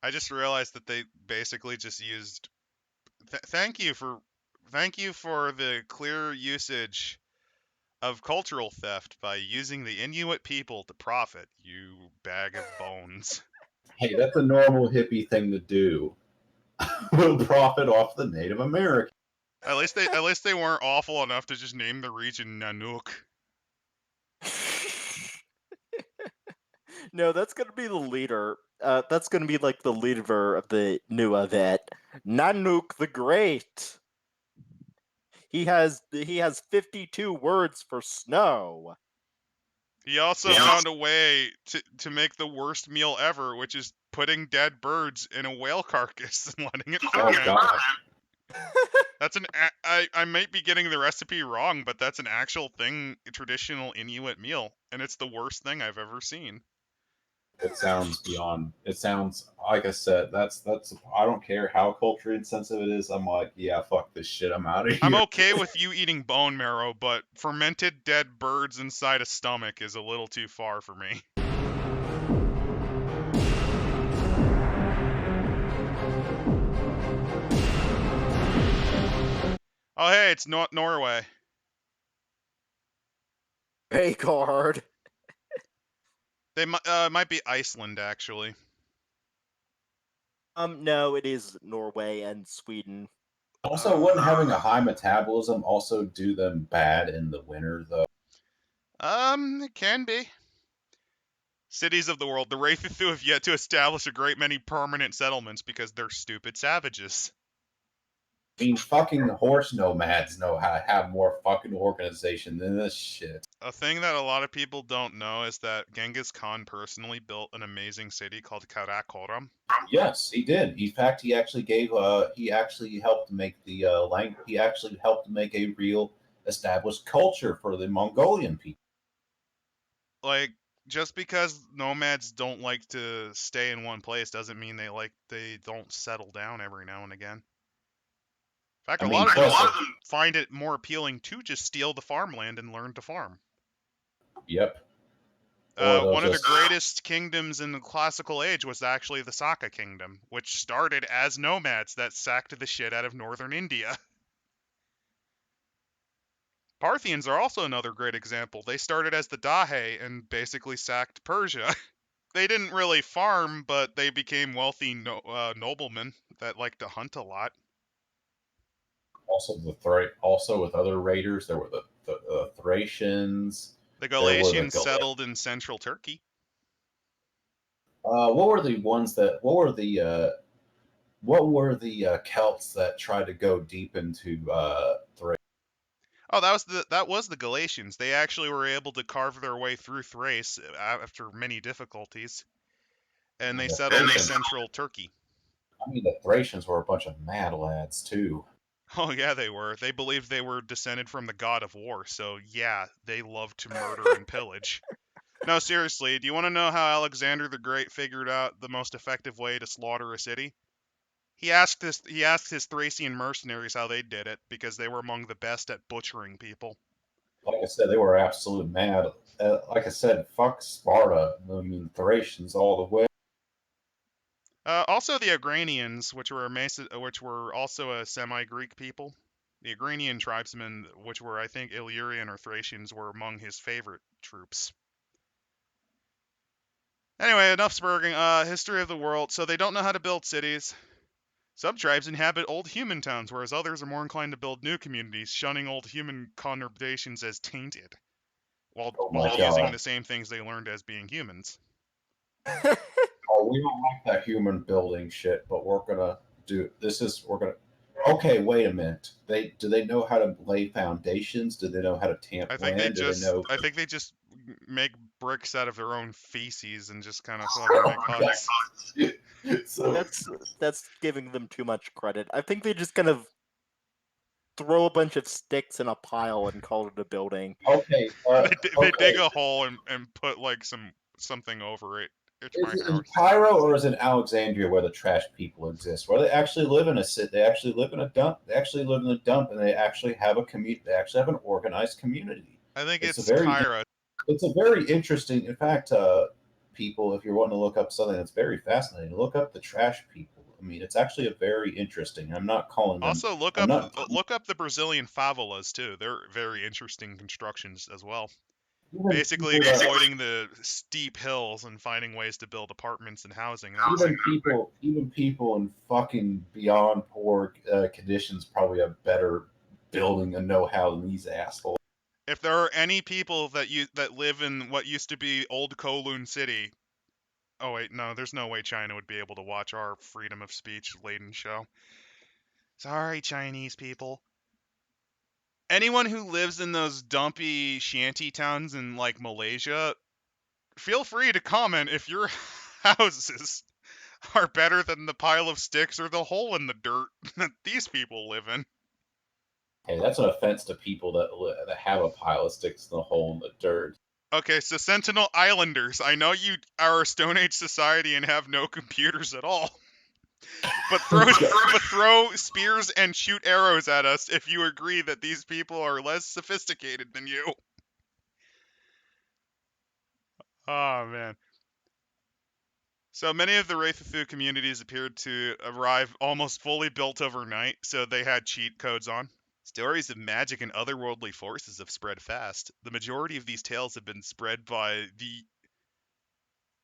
I just realized that they basically just used. Thank you for the clear usage of cultural theft by using the Inuit people to profit. You bag of bones. Hey, that's a normal hippie thing to do. We'll profit off the Native American. At least they weren't awful enough to just name the region Nanook. No, that's gonna be the leader. That's gonna be like the leader of the new event, Nanook the Great. He has 52 words for snow. He also found a way to make the worst meal ever, which is putting dead birds in a whale carcass and letting it ferment. Oh god. That's I might be getting the recipe wrong, but that's an actual thing, a traditional Inuit meal, and it's the worst thing I've ever seen. It sounds beyond. It sounds like I said. That's. I don't care how culturally insensitive it is. I'm like, yeah, fuck this shit. I'm out of here. I'm okay with you eating bone marrow, but fermented dead birds inside a stomach is a little too far for me. Oh hey, it's not Norway. Rhaegar. They might be Iceland actually. No, it is Norway and Sweden. Also, wouldn't having a high metabolism also do them bad in the winter, though? It can be. Cities of the world, the Wraeththu have yet to establish a great many permanent settlements because they're stupid savages. I mean, fucking horse nomads know how to have more fucking organization than this shit. A thing that a lot of people don't know is that Genghis Khan personally built an amazing city called Karakoram. Yes, he did. In fact, he actually gave. He actually helped make the He actually helped make a real established culture for the Mongolian people. Like, just because nomads don't like to stay in one place doesn't mean they don't settle down every now and again. In fact, a lot of them find it more appealing to just steal the farmland and learn to farm. Yep. One of the greatest kingdoms in the classical age was actually the Saka kingdom, which started as nomads that sacked the shit out of northern India. Parthians are also another great example. They started as the Dahe and basically sacked Persia. They didn't really farm, but they became wealthy noblemen that liked to hunt a lot. Also with other raiders, there were the Thracians. The Galatians settled in central Turkey. What were the ones that? What were the Celts that tried to go deep into Thrace? Oh, that was the Galatians. They actually were able to carve their way through Thrace after many difficulties, and they settled in central Turkey. I mean, the Thracians were a bunch of mad lads too. Oh yeah, they were. They believed they were descended from the god of war, so yeah, they loved to murder and pillage. No, seriously, do you want to know how Alexander the Great figured out the most effective way to slaughter a city? He asked his Thracian mercenaries how they did it, because they were among the best at butchering people. Like I said, they were absolute mad. Like I said, fuck Sparta. I mean, Thracians all the way. Also, the Agranians, which were also a semi-Greek people. The Agranian tribesmen, which were, I think, Illyrian or Thracians, were among his favorite troops. Anyway, enough spurging. History of the world. So they don't know how to build cities. Some tribes inhabit old human towns, whereas others are more inclined to build new communities, shunning old human conurbations as tainted, while using the same things they learned as being humans. Oh, we don't like that human building shit, but we're gonna do this. Okay, wait a minute. Do they know how to lay foundations? Do they know how to tamp land? I think they just make bricks out of their own feces and just kind of fucking make huts. So That's giving them too much credit. I think they just kind of throw a bunch of sticks in a pile and call it a building. okay, They dig a hole and put like something over it. It's my Is it in house. Cairo or is it in Alexandria where the trash people exist? Where they actually live in a city, they actually live in a dump. They actually live in a dump, and they actually have a community. They actually have an organized community. I think It's a it's very, Cairo. it's a very interesting. In fact, people, if you're wanting to look up something that's very fascinating, look up the trash people. I mean, it's actually a very interesting. I'm not calling them. Also, look I'm up not the Brazilian favelas too. They're very interesting constructions as well. even Basically people that- exploiting the steep hills and finding ways to build apartments and housing. even people in fucking beyond poor conditions probably have better building and know-how than these assholes. If there are any people that live in what used to be old Kowloon City, oh wait, no, there's no way China would be able to watch our freedom of speech laden show. Sorry, Chinese people. Anyone who lives in those dumpy shanty towns in like Malaysia, feel free to comment if your houses are better than the pile of sticks or the hole in the dirt that these people live in. Hey, that's an offense to people that have a pile of sticks in the hole in the dirt. Okay, so Sentinel Islanders, I know you are a Stone Age society and have no computers at all. But throw spears and shoot arrows at us if you agree that these people are less sophisticated than you. Oh man. So many of the Wraeththu communities appeared to arrive almost fully built overnight, so they had cheat codes on. Stories of magic and otherworldly forces have spread fast. The majority of these tales have been spread by the...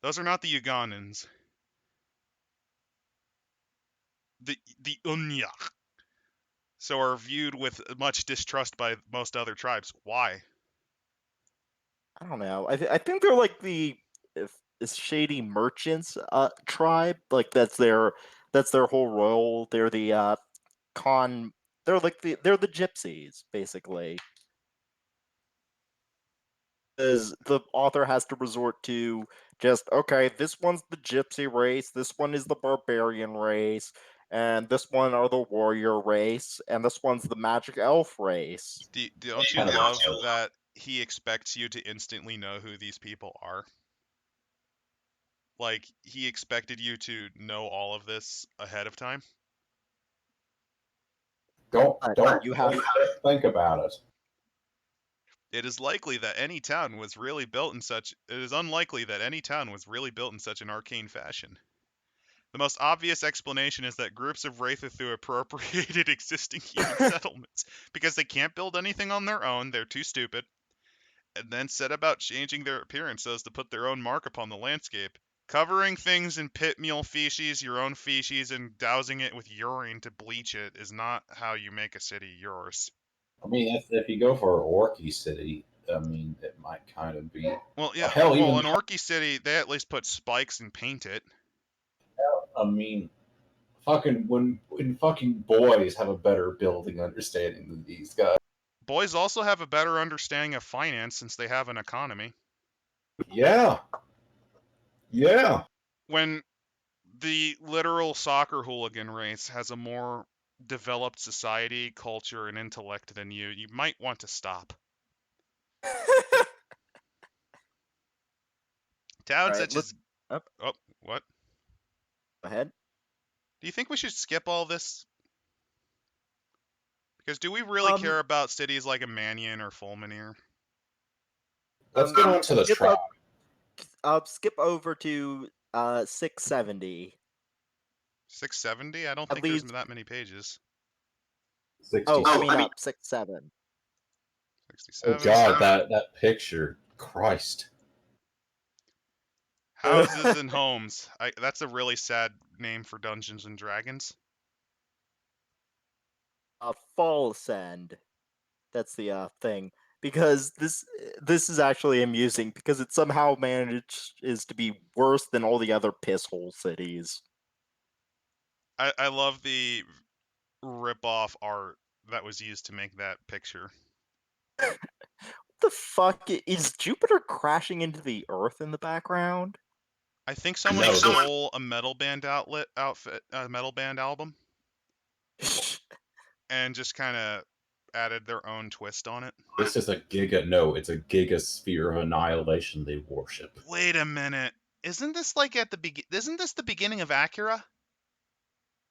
Those are not the Ugandans. The Unya. So are viewed with much distrust by most other tribes. Why? I don't know. I think they're like the shady merchants tribe. Like that's their whole role. They're the con. They're like they're the gypsies basically. Because the author has to resort to just okay, this one's the gypsy race, this one is the barbarian race, and this one are the warrior race, and this one's the magic elf race. Don't you love that he expects you to instantly know who these people are? Like, he expected you to know all of this ahead of time? Don't You have think about it. It is unlikely that any town was really built in such an arcane fashion. The most obvious explanation is that groups of Wraeththu appropriated existing human settlements because they can't build anything on their own, they're too stupid, and then set about changing their appearance so as to put their own mark upon the landscape. Covering things in pit mule feces, your own feces, and dousing it with urine to bleach it is not how you make a city yours. I mean, if you go for Orky City, I mean, it might kind of be. Well, yeah. Hell, Well, even in Orky City, they at least put spikes and paint it. I mean, fucking when fucking boys have a better building understanding than these guys. Boys also have a better understanding of finance since they have an economy. Yeah. Yeah. When the literal soccer hooligan race has a more developed society, culture, and intellect than you, you might want to stop. Towns such as... up. Oh, what? Go ahead. Do you think we should skip all this? Because do we really care about cities like Amanian or Fulminir? Let's get on to the tribe. Skip over to 670. 670? I don't At think there's least- that many pages. 67. I mean 67. 67. Oh god, that picture. Christ. Houses and homes. That's a really sad name for Dungeons and Dragons. Fall Ascend. That's the thing. Because this is actually amusing because it somehow manages to be worse than all the other pisshole cities. I love the rip-off art that was used to make that picture. the fuck is Jupiter crashing into the Earth in the background? I think someone No, stole a metal band metal band album, and just kind of added their own twist on it. this is a it's a gigasphere of annihilation they worship. Wait a minute. Isn't this like at the Isn't this the beginning of Acura?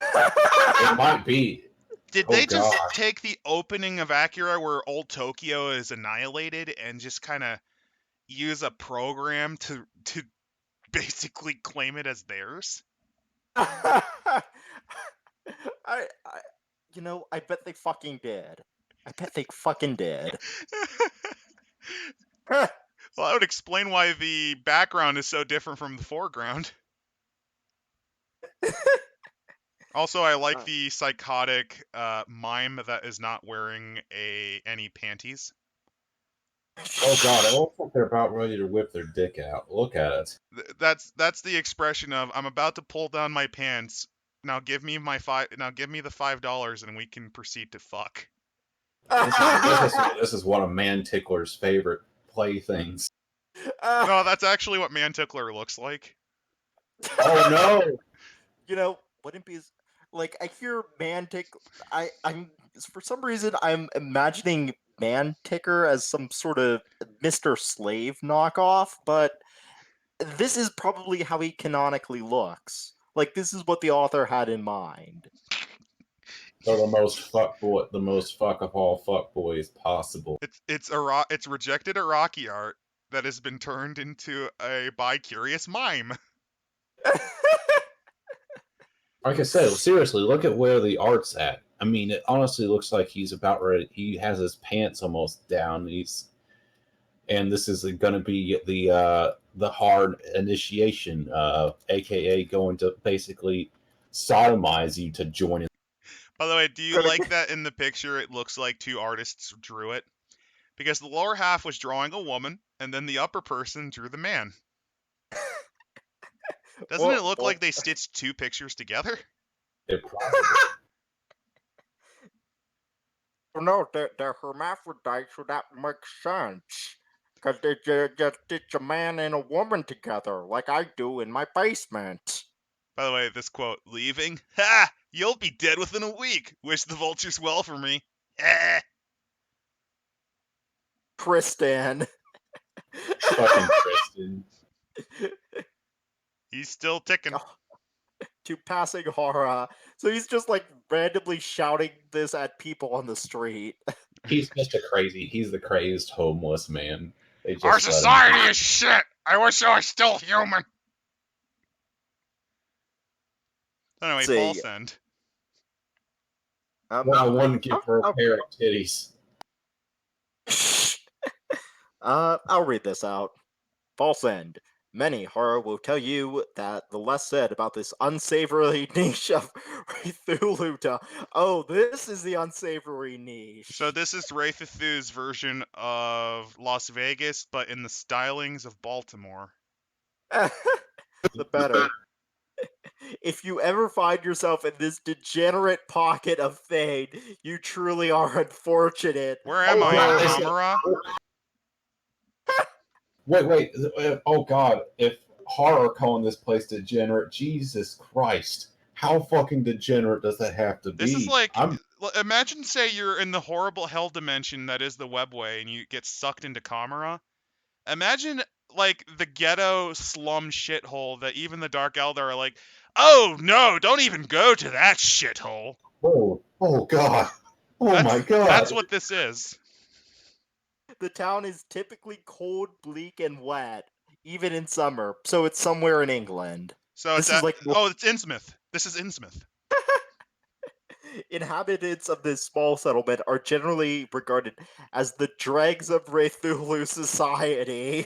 It might be. Did Oh, they just God. take the opening of Acura where old Tokyo is annihilated and just kind of use a program to basically claim it as theirs? I I bet they fucking did. I bet they fucking did. Well, that would explain why the background is so different from the foreground. Also, I like the psychotic mime that is not wearing any panties. Oh, God. It looks like they're about ready to whip their dick out. Look at it. That's the expression of I'm about to pull down my pants. Now give me the $5 and we can proceed to fuck. This is one of Mantickler's favorite playthings. No, that's actually what Mantickler looks like. Oh, no. Wouldn't be as like I hear I'm for some reason I'm imagining Manticker as some sort of Mr. Slave knockoff, but this is probably how he canonically looks. Like this is what the author had in mind. So the most fuck of all fuck boys possible. It's rejected Iraqi art that has been turned into a bi-curious mime. Like I said, seriously, look at where the art's at. I mean, it honestly looks like he's about ready. He has his pants almost down. And this is going to be the hard initiation, aka going to basically sodomize you to join. By the way, do you like that in the picture? It looks like two artists drew it because the lower half was drawing a woman, and then the upper person drew the man. Doesn't it look like they stitched two pictures together? It probably. No, they're hermaphrodites, so that makes sense. Because they just stitch a man and a woman together, like I do in my basement. By the way, this quote, leaving? Ha! You'll be dead within a week. Wish the vultures well for me. Eh. Tristan. Fucking Tristan. He's still ticking. To passing horror. So he's just like randomly shouting this at people on the street. He's just he's the crazed homeless man. Our society is shit! I wish I was still human! Anyway, false end. I wouldn't give her a pair of titties. I'll read this out. False end. Many horror will tell you that the less said about this unsavory niche of Wraeththu. Oh, this is the unsavory niche. So this is Wraeththu's version of Las Vegas, but in the stylings of Baltimore. The better. If you ever find yourself in this degenerate pocket of Thane, you truly are unfortunate. Where am I, Camera? Wait. Oh, God. If horror calling this place degenerate, Jesus Christ. How fucking degenerate does that have to be? This is like, imagine, say, you're in the horrible hell dimension that is the webway and you get sucked into Camera. Imagine, like, the ghetto slum shithole that even the Dark Eldar are like, oh, no, don't even go to that shithole. Oh, God. My God. That's what this is. The town is typically cold, bleak, and wet, even in summer. So it's somewhere in England. So it's it's Innsmouth. This is Innsmouth. Inhabitants of this small settlement are generally regarded as the dregs of Wraeththu society.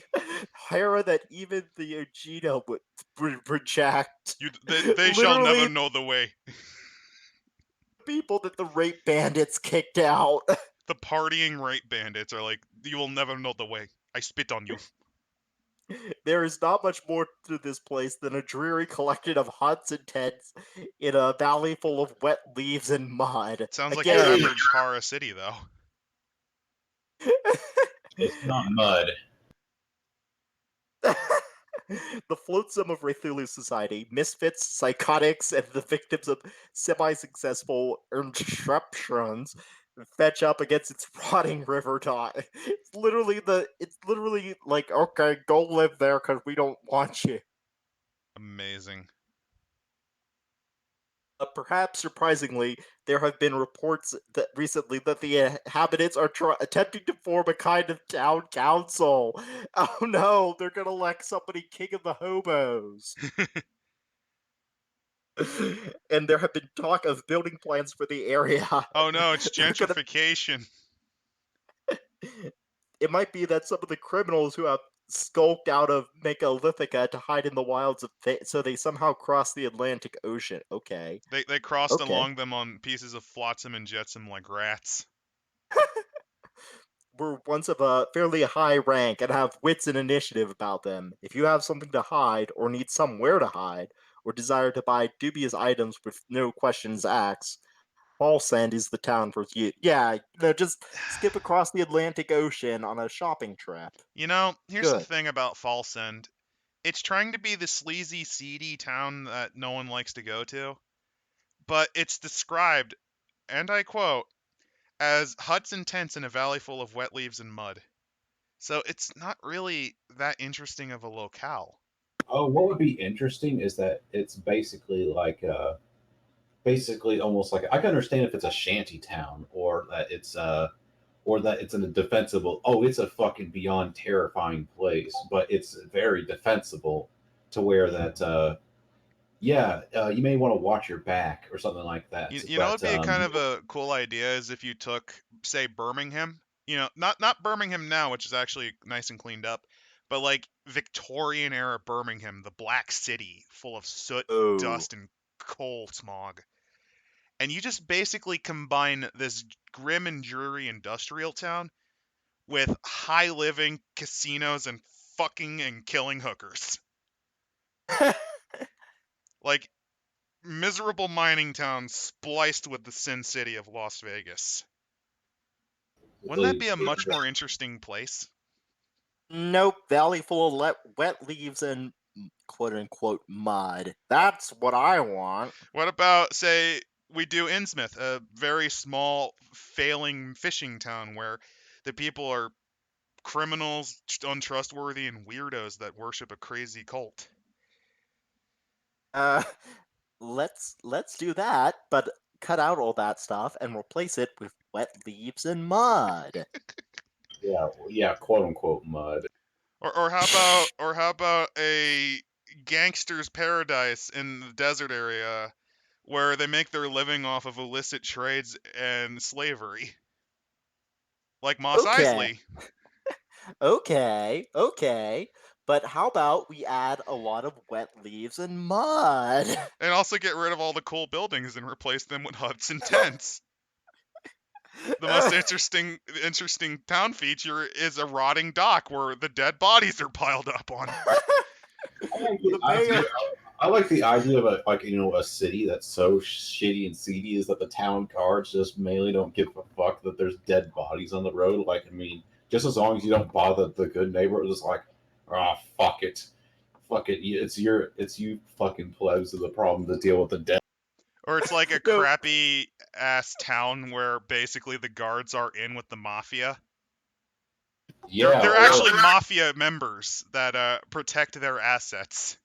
Higher that even the Ugandans would reject. They shall never know the way. People that the rape bandits kicked out. The partying rape bandits are like, you will never know the way. I spit on you. There is not much more to this place than a dreary collection of huts and tents in a valley full of wet leaves and mud. Sounds like your average Kara city, though. It's not mud. The flotsam of Wraeththu's society, misfits, psychotics, and the victims of semi-successful interruptions fetch up against its rotting river dot. It's literally like, okay, go live there because we don't want you. Amazing. Perhaps surprisingly, there have been reports that recently that the inhabitants are attempting to form a kind of town council. Oh no, they're gonna elect somebody king of the hobos. And there have been talk of building plans for the area. Oh no, it's They're gonna- gentrification. It might be that some of the criminals who have skulked out of Megalithica to hide in the wilds of so they somehow cross the Atlantic Ocean. Okay. They crossed Okay. along them on pieces of flotsam and jetsam like rats. Were once of a fairly high rank and have wits and initiative about them. If you have something to hide, or need somewhere to hide, or desire to buy dubious items with no questions asked, Falsend is the town for you. Yeah, just skip across the Atlantic Ocean on a shopping trip. You know, here's the Good. thing about Falsend. It's trying to be the sleazy, seedy town that no one likes to go to, but it's described, and I quote, as huts and tents in a valley full of wet leaves and mud. So it's not really that interesting of a locale. Oh, what would be interesting is that it's basically like basically almost like I can understand if it's a shanty town or that it's in a defensible. Oh, it's a fucking beyond terrifying place, but it's very defensible to where that you may want to watch your back or something like that. You know, it'd be a kind of a cool idea is if you took, say, Birmingham. You know, not Birmingham now, which is actually nice and cleaned up, but like Victorian era Birmingham, the Black City, full of soot, Oh. dust, and coal smog. And you just basically combine this grim and dreary industrial town with high living casinos and fucking and killing hookers. Like miserable mining town spliced with the Sin City of Las Vegas. Wouldn't that be a much more interesting place? Nope, valley full of wet leaves and quote unquote mud. That's what I want. What about, say, we do Innsmouth, a very small, failing fishing town where the people are criminals, untrustworthy, and weirdos that worship a crazy cult? Let's do that, but cut out all that stuff and replace it with wet leaves and mud. Yeah, quote unquote mud. Or how about a gangster's paradise in the desert area where they make their living off of illicit trades and slavery? Like Mos Eisley. Okay. But how about we add a lot of wet leaves and mud? And also get rid of all the cool buildings and replace them with huts and tents. The most interesting town feature is a rotting dock where the dead bodies are piled up on. I like the idea of a city that's so shitty and seedy is that the town guards just mainly don't give a fuck that there's dead bodies on the road. Like, I mean, just as long as you don't bother the good neighbor, it's just like, oh, fuck it, it's you fucking plebs are the problem to deal with the dead. Or it's like a crappy ass town where basically the guards are in with the mafia. Yeah, they're actually mafia members that protect their assets.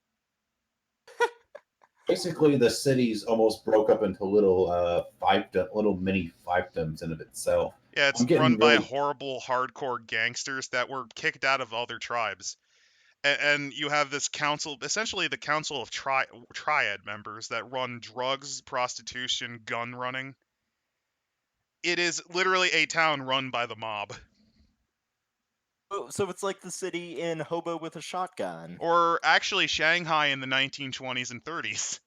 Basically, the city's almost broke up into little mini fiefdoms in of itself. Yeah, it's run by horrible hardcore gangsters that were kicked out of other tribes. And you have this council, essentially the council of triad members that run drugs, prostitution, gun running. It is literally a town run by the mob. So it's like the city in Hobo with a Shotgun. Or actually Shanghai in the 1920s and 30s.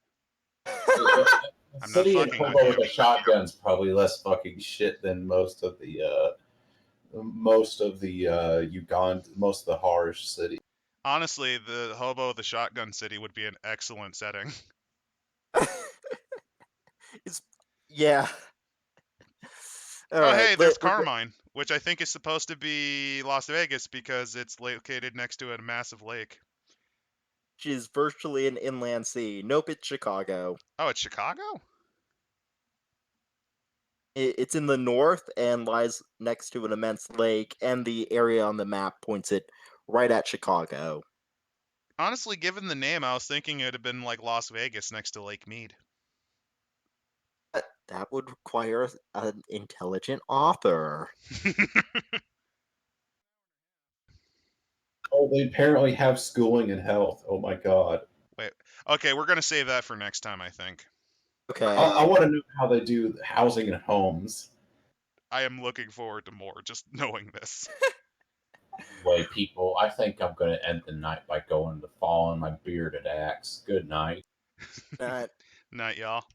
I'm city in Hobo with a Shotgun's probably less fucking shit than most of the Uganda, most of the horror city. Honestly, the Hobo with the Shotgun city would be an excellent setting. Yeah. All right, hey, there's Carmine. which I think is supposed to be Las Vegas because it's located next to a massive lake. Which is virtually an inland sea. Nope, it's Chicago. Oh, it's Chicago? It's in the north and lies next to an immense lake, and the area on the map points it right at Chicago. Honestly, given the name, I was thinking it would have been like Las Vegas next to Lake Mead. That would require an intelligent author. Oh, they apparently have schooling and health. Oh my god. Wait. Okay, we're gonna save that for next time, I think. Okay. I want to know how they do housing and homes. I am looking forward to more, just knowing this. Way, people, I think I'm going to end the night by going to fall on my bearded axe. Good night. That Night, y'all.